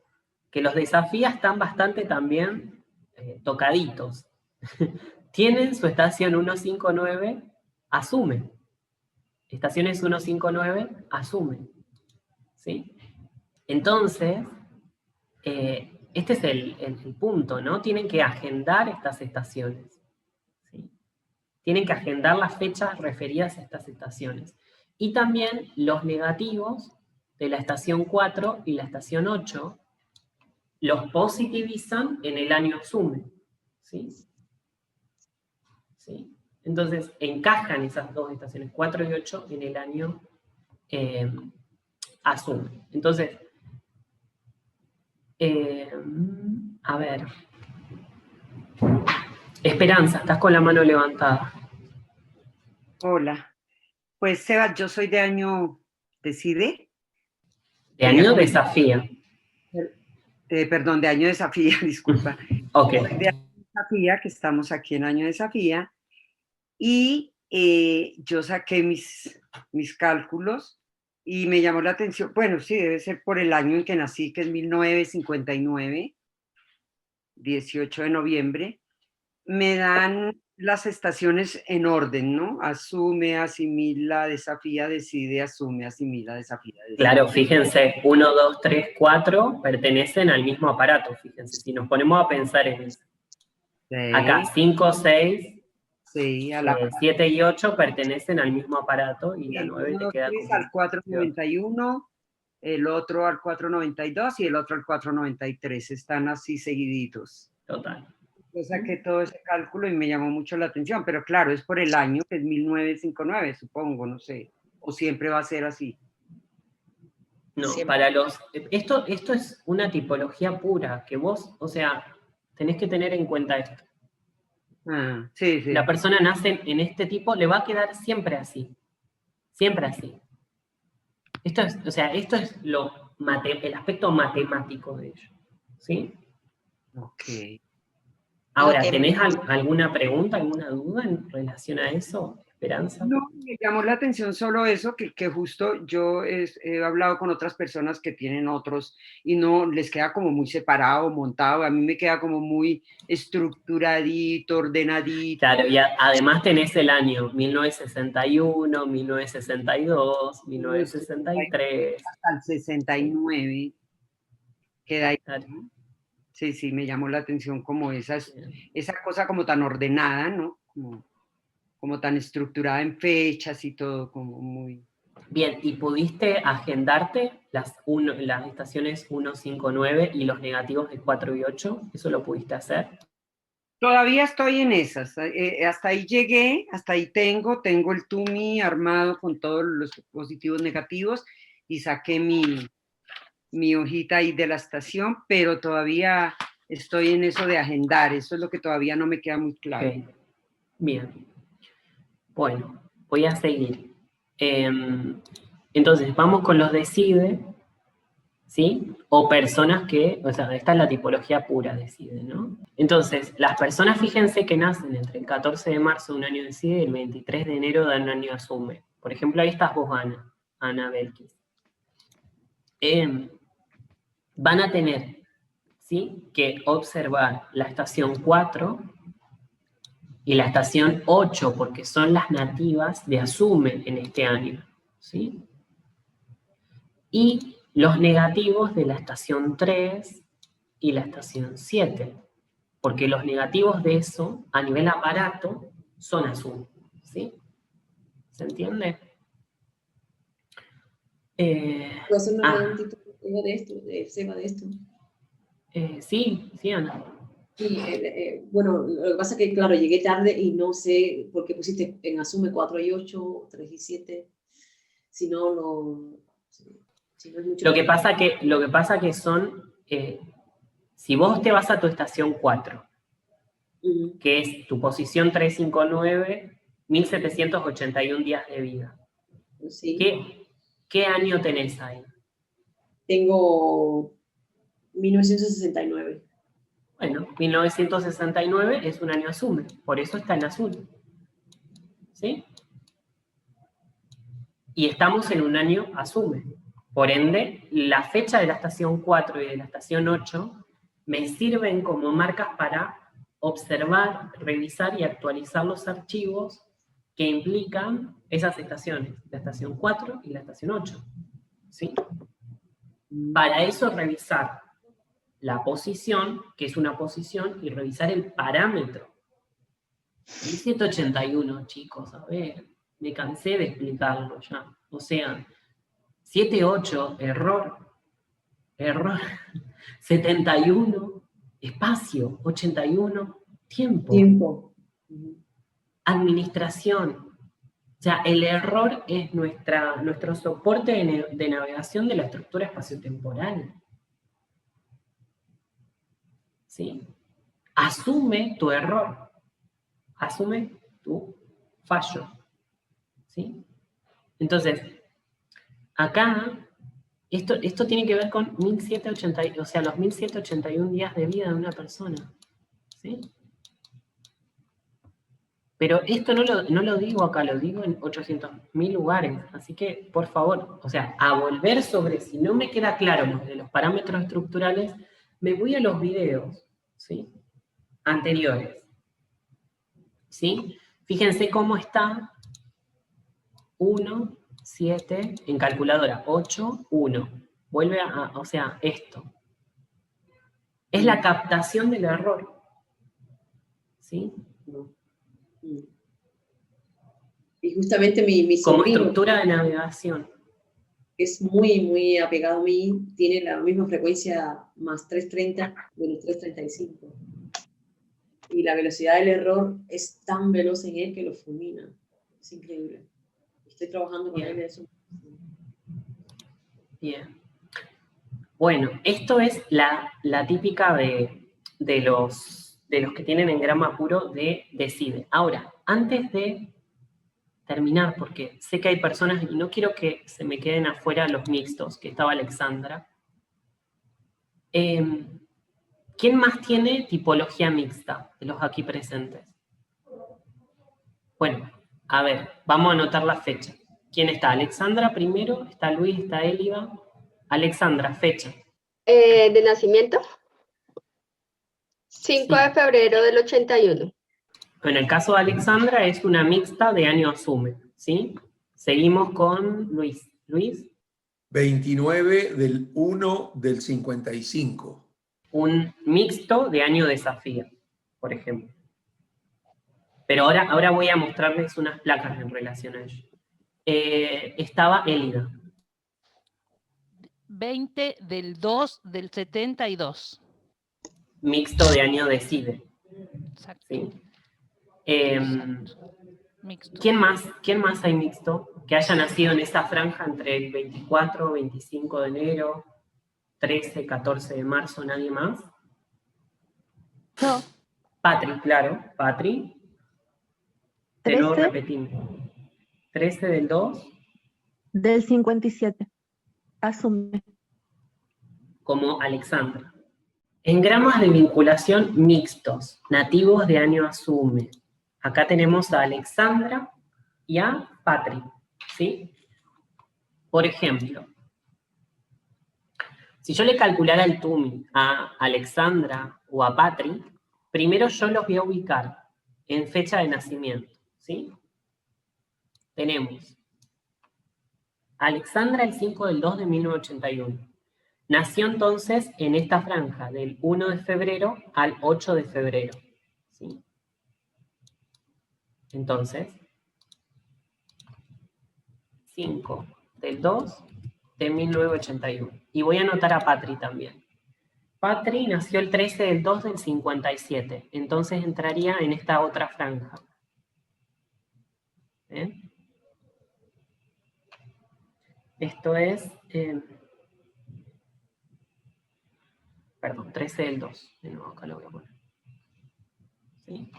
que los desafíos están bastante también tocaditos. Tienen su estación 159, asume. Estaciones 159, asume. ¿Sí? Entonces, este es el punto, ¿no? Tienen que agendar estas estaciones. ¿Sí? Tienen que agendar las fechas referidas a estas estaciones. Y también los negativos de la estación 4 y la estación 8 los positivizan en el año asume. ¿Sí? ¿Sí? Entonces, encajan esas dos estaciones, 4 y 8, en el año asume. Entonces, a ver. Esperanza, estás con la mano levantada. Hola. Pues Seba, yo soy de año Decide. De año desafía. Perdón, de año Desafía, disculpa. Ok. De año Desafía, que estamos aquí en año Desafía. Y yo saqué mis cálculos y me llamó la atención, bueno, sí, debe ser por el año en que nací, que es 1959, 18 de noviembre. Me dan las estaciones en orden, ¿no? Asume, asimila, desafía, decide, asume, asimila, desafía, decide. Claro, fíjense, 1, 2, 3, 4 pertenecen al mismo aparato, fíjense, si nos ponemos a pensar en eso. Sí. Acá, 5, 6, sí, 7 y 8 pertenecen al mismo aparato y la 9 1, te 2, queda 3 como... al 491, el otro al 492 y el otro al 493, están así seguiditos. Total. Yo saqué todo ese cálculo y me llamó mucho la atención, pero claro, es por el año, que es 1959, supongo, no sé, o siempre va a ser así. No, Siempre. para los... Esto es una tipología pura, que vos, o sea, tenés que tener en cuenta esto. Ah, sí, sí. La persona nace en este tipo, le va a quedar siempre así. Siempre así. Esto es, o sea, esto es el aspecto matemático de ello. ¿Sí? Ok. Ahora, que ¿tenés alguna pregunta, alguna duda en relación a eso, Esperanza? No, me llamó la atención solo eso, que justo yo he hablado con otras personas que tienen otros y no les queda como muy separado, montado, a mí me queda como muy estructuradito, ordenadito. Claro, y además tenés el año 1961, 1962, 1963. Hasta el 69, queda ahí. Claro. Sí, sí, me llamó la atención como esa cosa como tan ordenada, ¿no? Como tan estructurada en fechas y todo, como muy... Bien, ¿y pudiste agendarte las estaciones 1, 5, 9 y los negativos de 4 y 8? ¿Eso lo pudiste hacer? Todavía estoy en esas, hasta ahí llegué, hasta ahí tengo el TUMI armado con todos los positivos negativos y saqué mi hojita ahí de la estación, pero todavía estoy en eso de agendar, eso es lo que todavía no me queda muy claro. Okay. Bien. Bueno, voy a seguir. Entonces, vamos con los decide, ¿sí? O personas que, o sea, esta es la tipología pura decide, ¿no? Entonces, las personas, fíjense que nacen entre el 14 de marzo de un año decide y el 23 de enero de un año asume. Por ejemplo, ahí estás vos, Ana Belkis. Van a tener, ¿sí?, que observar la estación 4 y la estación 8, porque son las nativas de asume en este año, ¿sí? Y los negativos de la estación 3 y la estación 7, porque los negativos de eso, a nivel aparato, son asume, ¿sí? ¿Se entiende? ¿Puedo hacer una preguntita de esto, Seba, de esto? Sí, Ana. Sí, bueno, lo que pasa es que, claro, llegué tarde y no sé por qué pusiste en asume 4 y 8, 3 y 7, si no es mucho. Lo que pasa que son, si vos te vas a tu estación 4, que es tu posición 359, 1781 días de vida. Sí. ¿Qué año tenés ahí? Tengo 1969. Bueno, 1969 es un año asume, por eso está en azul. ¿Sí? Y estamos en un año asume. Por ende, la fecha de la estación 4 y de la estación 8 me sirven como marcas para observar, revisar y actualizar los archivos que implican esas estaciones, la estación 4 y la estación 8. ¿Sí? Para eso revisar la posición, que es una posición, y revisar el parámetro. 1781, chicos, a ver, me cansé de explicarlo ya. O sea, 78, error, 71, espacio, 81, tiempo. Administración. O sea, el error es nuestro soporte de navegación de la estructura espaciotemporal. ¿Sí? Asume tu error. Asume tu fallo. ¿Sí? Entonces, acá, esto tiene que ver con 1781, o sea, los 1781 días de vida de una persona. ¿Sí? Pero esto no lo digo acá, lo digo en 800.000 lugares. Así que, por favor, o sea, a volver sobre, si no me queda claro lo de los parámetros estructurales, me voy a los videos, ¿sí? Anteriores. ¿Sí? Fíjense cómo está 1, 7, en calculadora, 8, 1. Vuelve o sea, esto. Es la captación del error. ¿Sí? Y justamente mi como sobrino, estructura de navegación. es muy, muy apegado a mí, tiene la misma frecuencia más 330 menos 335. Y la velocidad del error es tan veloz en él que lo fulmina. Es increíble. Estoy trabajando con él de eso. Bien. Bueno, esto es la típica de los que tienen engrama puro de Decide. Ahora, antes de terminar, porque sé que hay personas, y no quiero que se me queden afuera los mixtos, que estaba Alexandra. ¿Quién más tiene tipología mixta de los aquí presentes? Bueno, a ver, vamos a anotar la fecha. ¿Quién está? Alexandra primero, está Luis, está Élida. Alexandra, fecha. ¿De nacimiento? 5 Sí. de febrero del 81. En el caso de Alexandra es una mixta de año asume, ¿sí? Seguimos con Luis. Luis. 29 del 1 del 55. Un mixto de año desafío, por ejemplo. Pero ahora voy a mostrarles unas placas en relación a ello. Estaba Élida. 20 del 2 del 72. Mixto de año decide. Exacto. ¿Sí? Mixto. ¿Quién más hay mixto? Que haya nacido en esa franja entre el 24, 25 de enero, 13, 14 de marzo, ¿nadie más? No. Patri, claro, Patri. De nuevo repetimos. 13 del 2. Del 57. Asume. Como Alexandra. Engramas de vinculación mixtos, nativos de año asume. Acá tenemos a Alexandra y a Patri, ¿sí? Por ejemplo, si yo le calculara el TUMI a Alexandra o a Patri, primero yo los voy a ubicar en fecha de nacimiento, ¿sí? Tenemos Alexandra el 5 del 2 de 1981. Nació entonces en esta franja del 1 de febrero al 8 de febrero, ¿sí? Entonces, 5 del 2 de 1981. Y voy a anotar a Patri también. Patri nació el 13 del 2 del 57, entonces entraría en esta otra franja. ¿Bien? Esto es... perdón, 13 del 2. De nuevo, acá lo voy a poner. ¿Sí?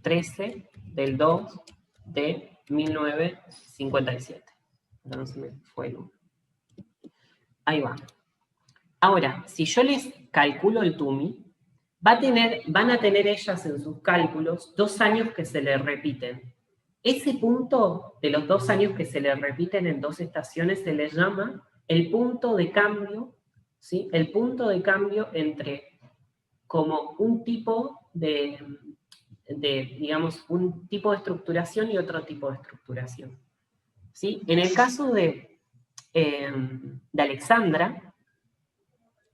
13 del 2 de 1957. No se me fue el 1. Ahí va. Ahora, si yo les calculo el TUMI, van a tener ellas en sus cálculos 2 años que se les repiten. Ese punto de los 2 años que se les repiten en 2 estaciones se le llama el punto de cambio, ¿sí? El punto de cambio entre como un tipo digamos, un tipo de estructuración y otro tipo de estructuración. ¿Sí? En el caso de Alexandra,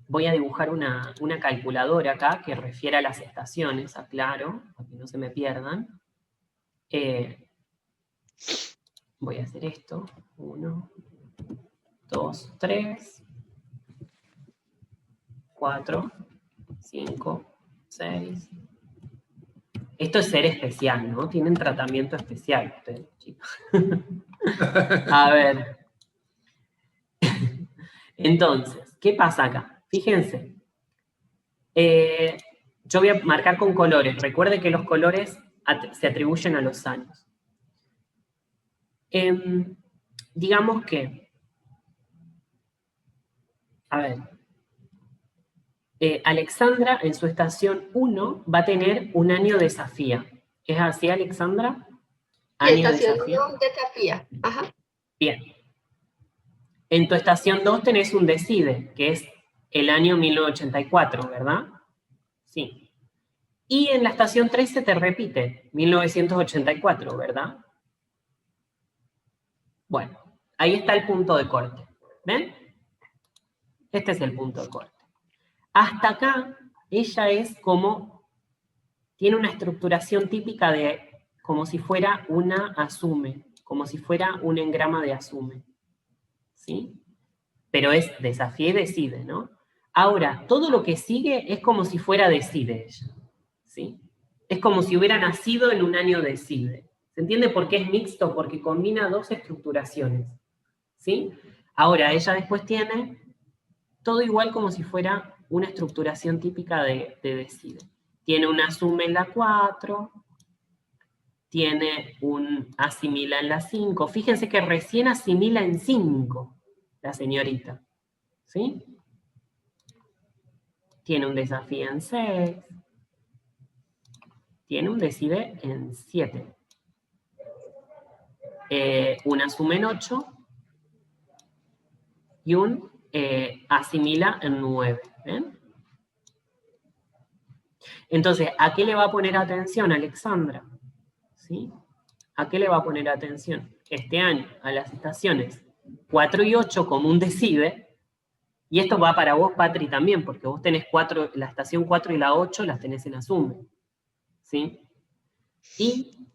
voy a dibujar una calculadora acá que refiere a las estaciones, aclaro, para que no se me pierdan. Voy a hacer esto. 1, 2, 3, 4, 5, 6. Esto es ser especial, ¿no? Tienen tratamiento especial ustedes, chicos. A ver. Entonces, ¿qué pasa acá? Fíjense. Yo voy a marcar con colores. Recuerde que los colores se atribuyen a los años. Digamos que, a ver, Alexandra en su estación 1 va a tener un año desafía. ¿Es así, Alexandra? Año estación desafía. 1 desafía. Ajá. Bien. En tu estación 2 tenés un decide, que es el año 1984, ¿verdad? Sí. Y en la estación 3 se te repite, 1984, ¿verdad? Bueno, ahí está el punto de corte. ¿Ven? Este es el punto de corte. Hasta acá, ella es como, tiene una estructuración típica de, como si fuera una asume, como si fuera un engrama de asume. ¿Sí? Pero es desafía y decide, ¿no? Ahora, todo lo que sigue es como si fuera decide ella. ¿Sí? Es como si hubiera nacido en un año decide. ¿Se entiende por qué es mixto? Porque combina 2 estructuraciones. ¿Sí? Ahora, ella después tiene todo igual como si fuera una estructuración típica de decide. Tiene un asume en la 4, tiene un asimila en la 5. Fíjense que recién asimila en 5 la señorita. ¿Sí? Tiene un desafío en 6. Tiene un decide en 7. Un asume en 8. Y un asimila en 9. ¿Ven? Entonces, ¿a qué le va a poner atención Alexandra? ¿Sí? ¿A qué le va a poner atención? Este año, a las estaciones 4 y 8 como un decide, y esto va para vos, Patri, también, porque vos tenés la estación 4 y la 8 las tenés en asume. ¿Sí? Y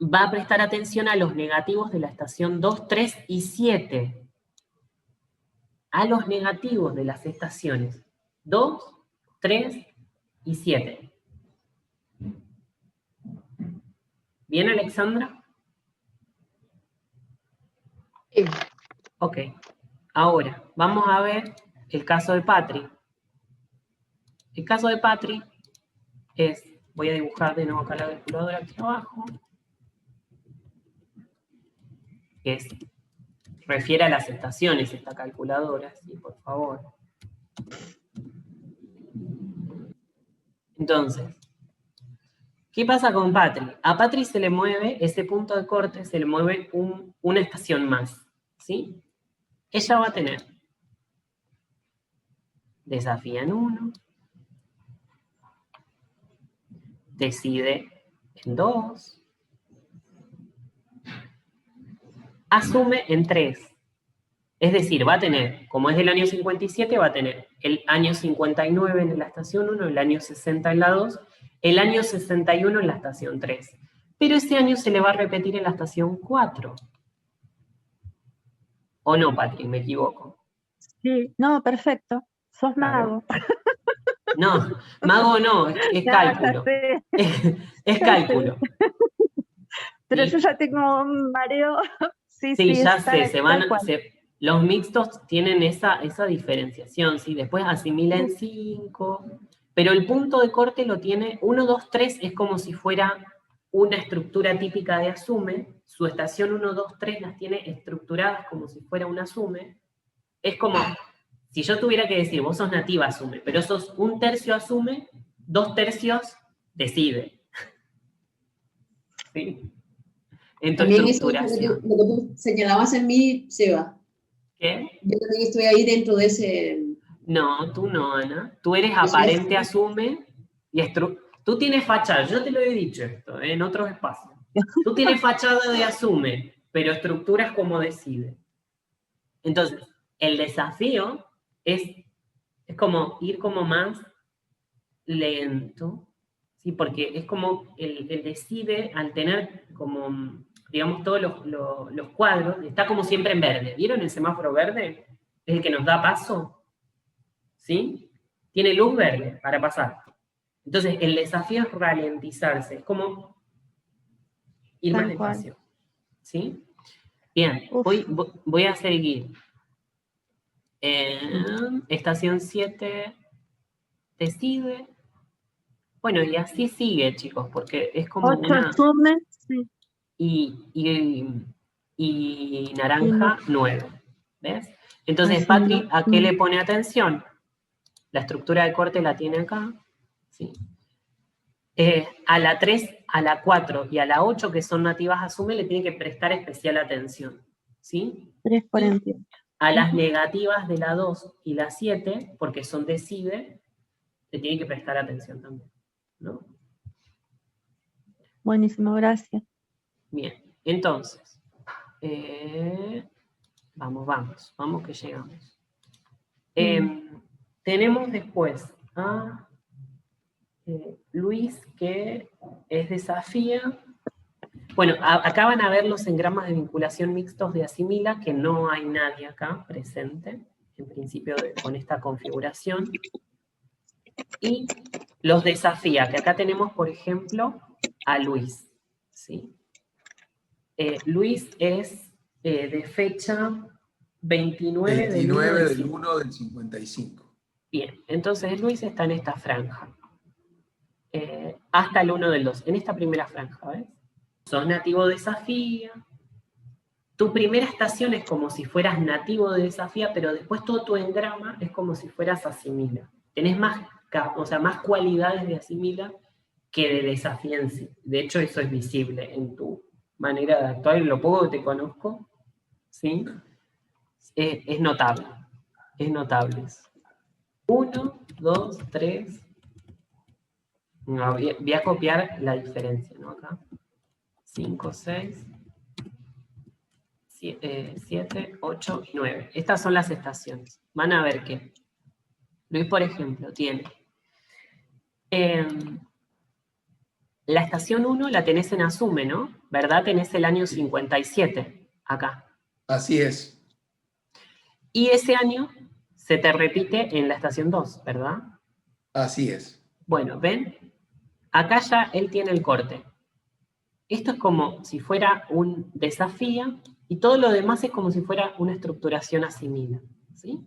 va a prestar atención a los negativos de la estación 2, 3 y 7. A los negativos de las estaciones 2, 3 y 7. ¿Bien, Alexandra? Sí. Ok. Ahora, vamos a ver el caso de Patri. El caso de Patri es, voy a dibujar de nuevo acá la calculadora aquí abajo, que refiere a las estaciones esta calculadora, sí, por favor. Entonces, ¿qué pasa con Patri? A Patri se le mueve, ese punto de corte, se le mueve una estación más, ¿sí? Ella va a tener desafía en 1, decide en 2, asume en 3. Es decir, va a tener, como es del año 57, va a tener el año 59 en la estación 1, el año 60 en la 2, el año 61 en la estación 3. Pero ese año se le va a repetir en la estación 4. ¿O no, Patri? Me equivoco. Sí, no, perfecto. Sos Claro. mago. No, mago no, es cálculo. Es cálculo. Pero ¿Sí? yo ya tengo un mareo. Sí, Sí, ya está sé, tal cual. los mixtos tienen esa diferenciación, ¿sí? Después asimila en 5, pero el punto de corte lo tiene 1, 2, 3, es como si fuera una estructura típica de asume, su estación 1, 2, 3 las tiene estructuradas como si fuera un asume, es como, si yo tuviera que decir, vos sos nativa asume, pero sos un tercio asume 2/3 decide. ¿Sí? En tu También eso es estructuración. lo que tú señalabas en mí, Seba. ¿Qué? Yo también estoy ahí dentro de ese... No, tú no, Ana. Tú eres Yo soy aparente, así. asume y tú tienes fachada. Yo te lo he dicho esto en otros espacios. Tú tienes fachada de asume, pero estructuras como decide. Entonces, el desafío es como ir como más lento, ¿sí? Porque es como el decide, al tener como, digamos, todos los cuadros, está como siempre en verde. ¿Vieron el semáforo verde? Es el que nos da paso, ¿sí? Tiene luz verde para pasar. Entonces, el desafío es ralentizarse, es como ir más Tal cual. despacio, ¿sí? Bien, Uf. voy a seguir. Estación 7 decide. Bueno, y así sigue, chicos, porque es como 8 una... asume, sí. Y naranja, 9. ¿Ves? Entonces, Así Patri, no. ¿a qué le pone atención? La estructura de corte la tiene acá. ¿Sí? A la 3, a la 4 y a la 8, que son nativas asume, le tiene que prestar especial atención. ¿Sí? 3/48. A las negativas de la 2 y la 7, porque son decide, le tiene que prestar atención también, ¿no? Buenísimo, gracias. Bien, entonces, vamos que llegamos. Tenemos después a Luis, que es desafía. Bueno, acá van a ver los engramas de vinculación mixtos de asimila, que no hay nadie acá presente, en principio con esta configuración. Y los desafía, que acá tenemos, por ejemplo, a Luis. ¿Sí? Luis es de fecha 29 del 1 29 del del 5. 1 del 55. Bien, entonces Luis está en esta franja. Hasta el 1 del 2, en esta primera franja, ¿ves? Sos nativo de desafía. Tu primera estación es como si fueras nativo de desafía, pero después todo tu engrama es como si fueras asimila. Tenés más cualidades de asimila que de desafía en sí. De hecho, eso es visible en tu manera de actuar, y lo poco que te conozco, ¿sí? Es notable. Es notable. 1, 2, 3. No, voy a copiar la diferencia, ¿no? Acá. 5, 6, 7, 8 y 9. Estas son las estaciones. Van a ver que Luis, por ejemplo, tiene... la estación 1 la tenés en asume, ¿no? ¿Verdad? Tenés el año 57 acá. Así es. Y ese año se te repite en la estación 2, ¿verdad? Así es. Bueno, ¿ven? Acá ya él tiene el corte. Esto es como si fuera un desafío, y todo lo demás es como si fuera una estructuración asimila, ¿sí?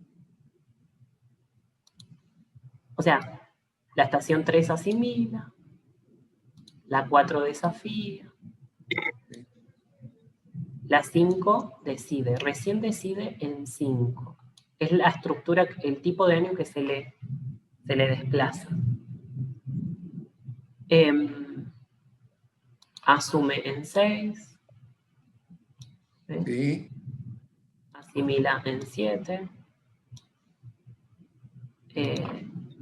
O sea, la estación 3 asimila, la 4 desafía, la 5 decide, recién decide en 5. Es la estructura, el tipo de año que se le desplaza. Asume en 6. Sí. Asimila en 7.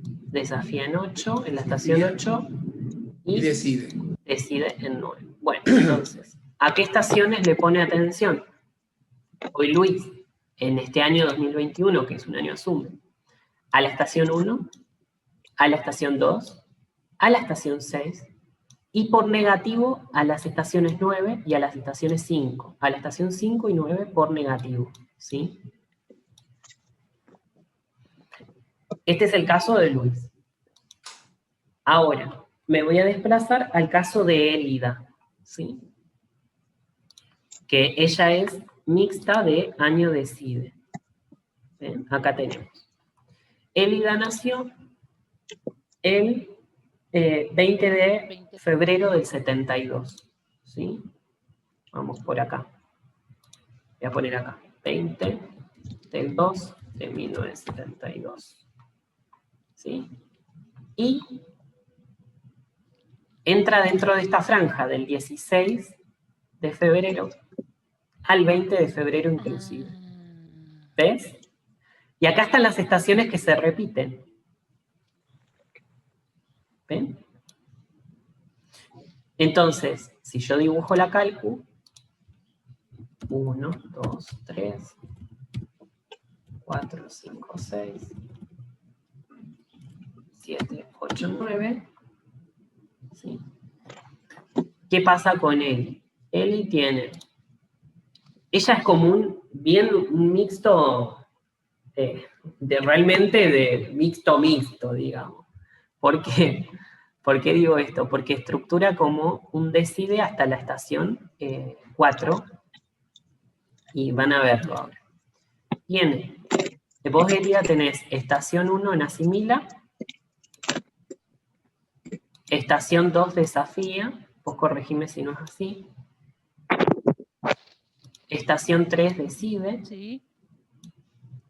Desafía en 8, en la estación 8. Y decide. Decide en 9. Bueno, entonces, ¿a qué estaciones le pone atención? Hoy Luis, en este año 2021, que es un año asume, a la estación 1, a la estación 2, a la estación 6, y por negativo a las estaciones 9 y a las estaciones 5. A la estación 5 y 9 por negativo, ¿sí? Este es el caso de Luis. Ahora, me voy a desplazar al caso de Elida, ¿sí? Que ella es mixta de año decide. ¿Ven? Acá tenemos. Elida nació el 20 de febrero del 72, ¿sí? Vamos por acá. Voy a poner acá. 20 del 2 de 1972. ¿Sí? Y entra dentro de esta franja del 16 de febrero al 20 de febrero inclusive. ¿Ves? Y acá están las estaciones que se repiten. ¿Ven? Entonces, si yo dibujo la calcu, 1, 2, 3, 4, 5, 6, 7, 8, 9. ¿Sí? ¿Qué pasa con Eli? Eli tiene... Ella es como un mixto, realmente de mixto, digamos. ¿Por qué? ¿Por qué digo esto? Porque estructura como un decide hasta la estación 4, y van a verlo ahora. Tiene, vos Elia tenés estación 1 en asimila, estación 2 desafía, vos corregime si no es así, estación 3 decide, Sí,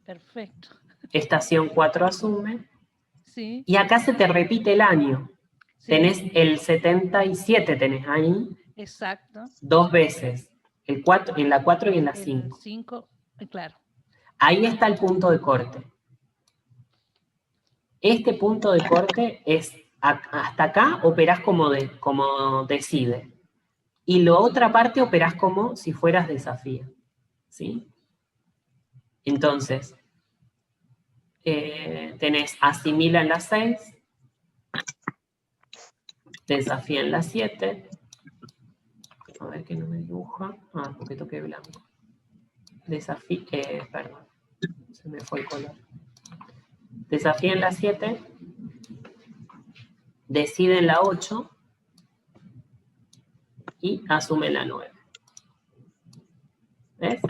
perfecto. estación 4 asume, Sí, y acá se te repite el año. sí, Tenés el 77, tenés ahí, exacto. 2 veces, en la 4 y en la El 5. 5, claro. Ahí está el punto de corte. Este punto de corte es, hasta acá operás como decide. Y la otra parte operás como si fueras desafía. ¿Sí? Entonces, tenés asimila en la 6, desafía en la 7. A ver que no me dibuja. Ah, porque toqué blanco. Desafía, perdón, se me fue el color. Desafía en la 7, decide en la 8 y asume en la 9. ¿Ves?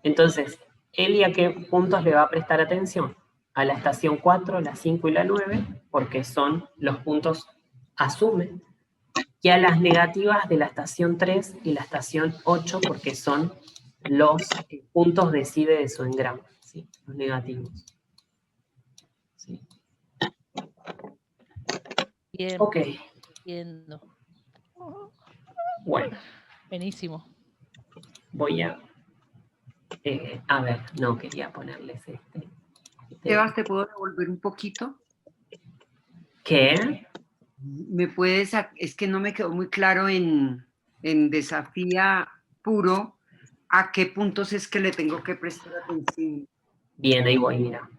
Entonces, Eli a qué puntos le va a prestar atención? A la estación 4, la 5 y la 9, porque son los puntos asume, y a las negativas de la estación 3 y la estación 8, porque son los puntos decide de su engrama, ¿sí? Los negativos. ¿Sí? Bien. Ok. Entiendo. Bueno. Buenísimo. Voy a ver, no, quería ponerles este. Sebas, ¿te puedo devolver un poquito? ¿Qué? ¿Me puedes, es que no me quedó muy claro en desafía puro, a qué puntos es que le tengo que prestar atención? Bien, ahí voy, mira.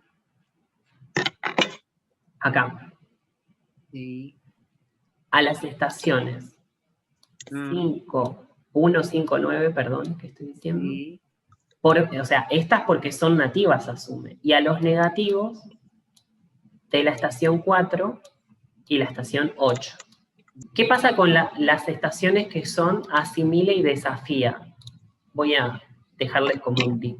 Acá. Sí. A las estaciones 5, 1, 5, 9, perdón, ¿qué estoy diciendo? Sí. O sea, estas porque son nativas, asume. Y a los negativos de la estación 4 y la estación 8. ¿Qué pasa con las estaciones que son asimila y desafía? Voy a dejarles como un tip.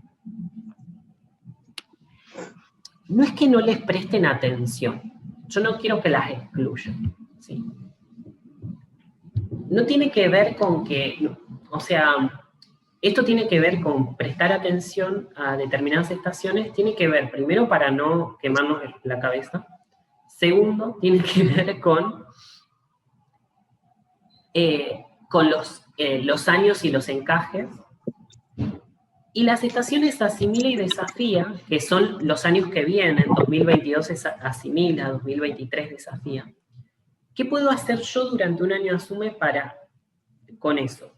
No es que no les presten atención. Yo no quiero que las excluyan. ¿Sí? No tiene que ver con que, o sea, esto tiene que ver con prestar atención a determinadas estaciones, tiene que ver, primero, para no quemarnos la cabeza, segundo, tiene que ver con los años y los encajes, y las estaciones asimila y desafía, que son los años que vienen, 2022 es asimila, 2023 desafía. ¿Qué puedo hacer yo durante un año asume con eso?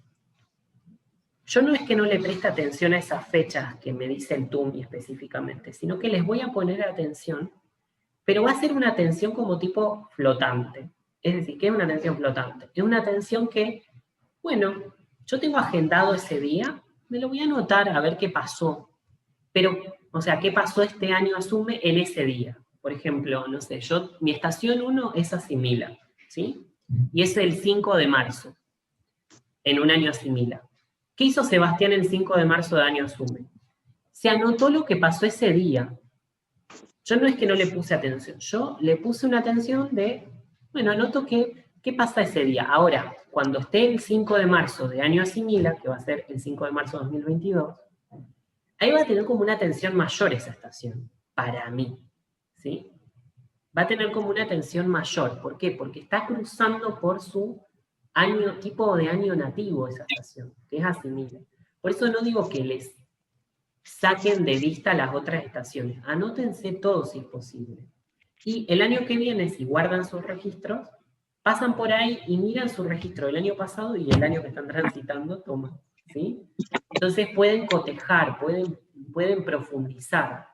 Yo no es que no le preste atención a esas fechas que me dice el TUMI específicamente, sino que les voy a poner atención, pero va a ser una atención como tipo flotante. Es decir, ¿qué es una atención flotante? Es una atención que, bueno, yo tengo agendado ese día, me lo voy a anotar a ver qué pasó. Pero, o sea, ¿qué pasó este año asume en ese día? Por ejemplo, no sé, mi estación 1 es asimila, ¿sí? Y es el 5 de marzo, en un año asimila. ¿Qué hizo Sebastián el 5 de marzo de año asume? Se anotó lo que pasó ese día. Yo no es que no le puse atención, yo le puse una atención de, bueno, anoto qué pasa ese día. Ahora, cuando esté el 5 de marzo de año asimila, que va a ser el 5 de marzo de 2022, ahí va a tener como una atención mayor esa estación, para mí, ¿sí? Va a tener como una atención mayor. ¿Por qué? Porque está cruzando por su tipo de año nativo esa estación, que es asimila. Por eso no digo que les saquen de vista las otras estaciones, anótense todo si es posible. Y el año que viene, si guardan sus registros, pasan por ahí y miran su registro del año pasado y el año que están transitando, toman, ¿sí? Entonces pueden cotejar, pueden profundizar,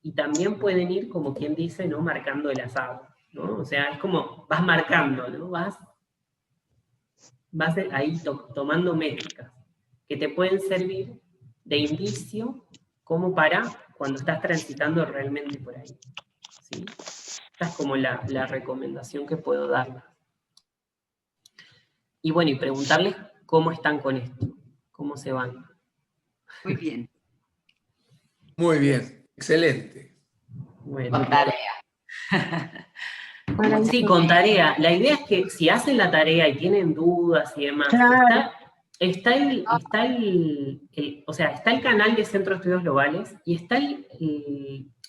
y también pueden ir, como quien dice, ¿no? Marcando el asado, ¿no? O sea, es como, vas marcando, ¿no? Vas ahí tomando métricas, que te pueden servir de indicio, como para cuando estás transitando realmente por ahí, ¿sí? Esta es como la recomendación que puedo darles. Y bueno, y preguntarles cómo están con esto, cómo se van. Muy bien. Muy bien, excelente. Bueno, Con tarea. sí, con tarea. La idea es que si hacen la tarea y tienen dudas y demás, Claro. está el canal de Centro de Estudios Globales y está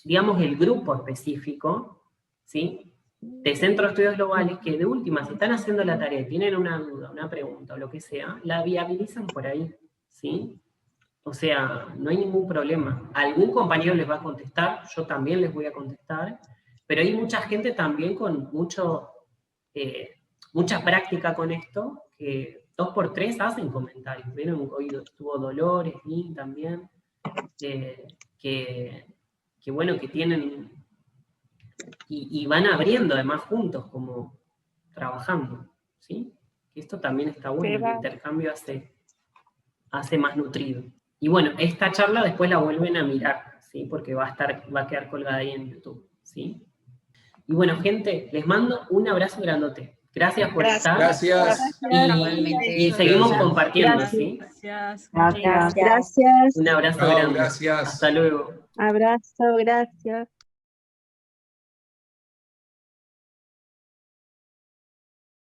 digamos, el grupo específico, ¿sí? De Centro de Estudios Globales, que de última, si están haciendo la tarea y tienen una duda, una pregunta o lo que sea, la viabilizan por ahí, ¿sí? O sea, no hay ningún problema. Algún compañero les va a contestar, yo también les voy a contestar, pero hay mucha gente también con mucha práctica con esto, que 2x3 hacen comentarios. Vieron, hoy estuvo Dolores, Lynn también, que bueno, que tienen, y van abriendo además juntos, como trabajando, ¿sí? Esto también está bueno, el intercambio hace más nutrido. Y bueno, esta charla después la vuelven a mirar, ¿sí? Porque va a quedar colgada ahí en YouTube, ¿sí? Y bueno, gente, les mando un abrazo grandote. Gracias por estar. Gracias. Y seguimos Gracias. compartiendo, ¿sí? Gracias. Gracias. Un abrazo Chao, grande. gracias. Hasta luego. Abrazo, gracias.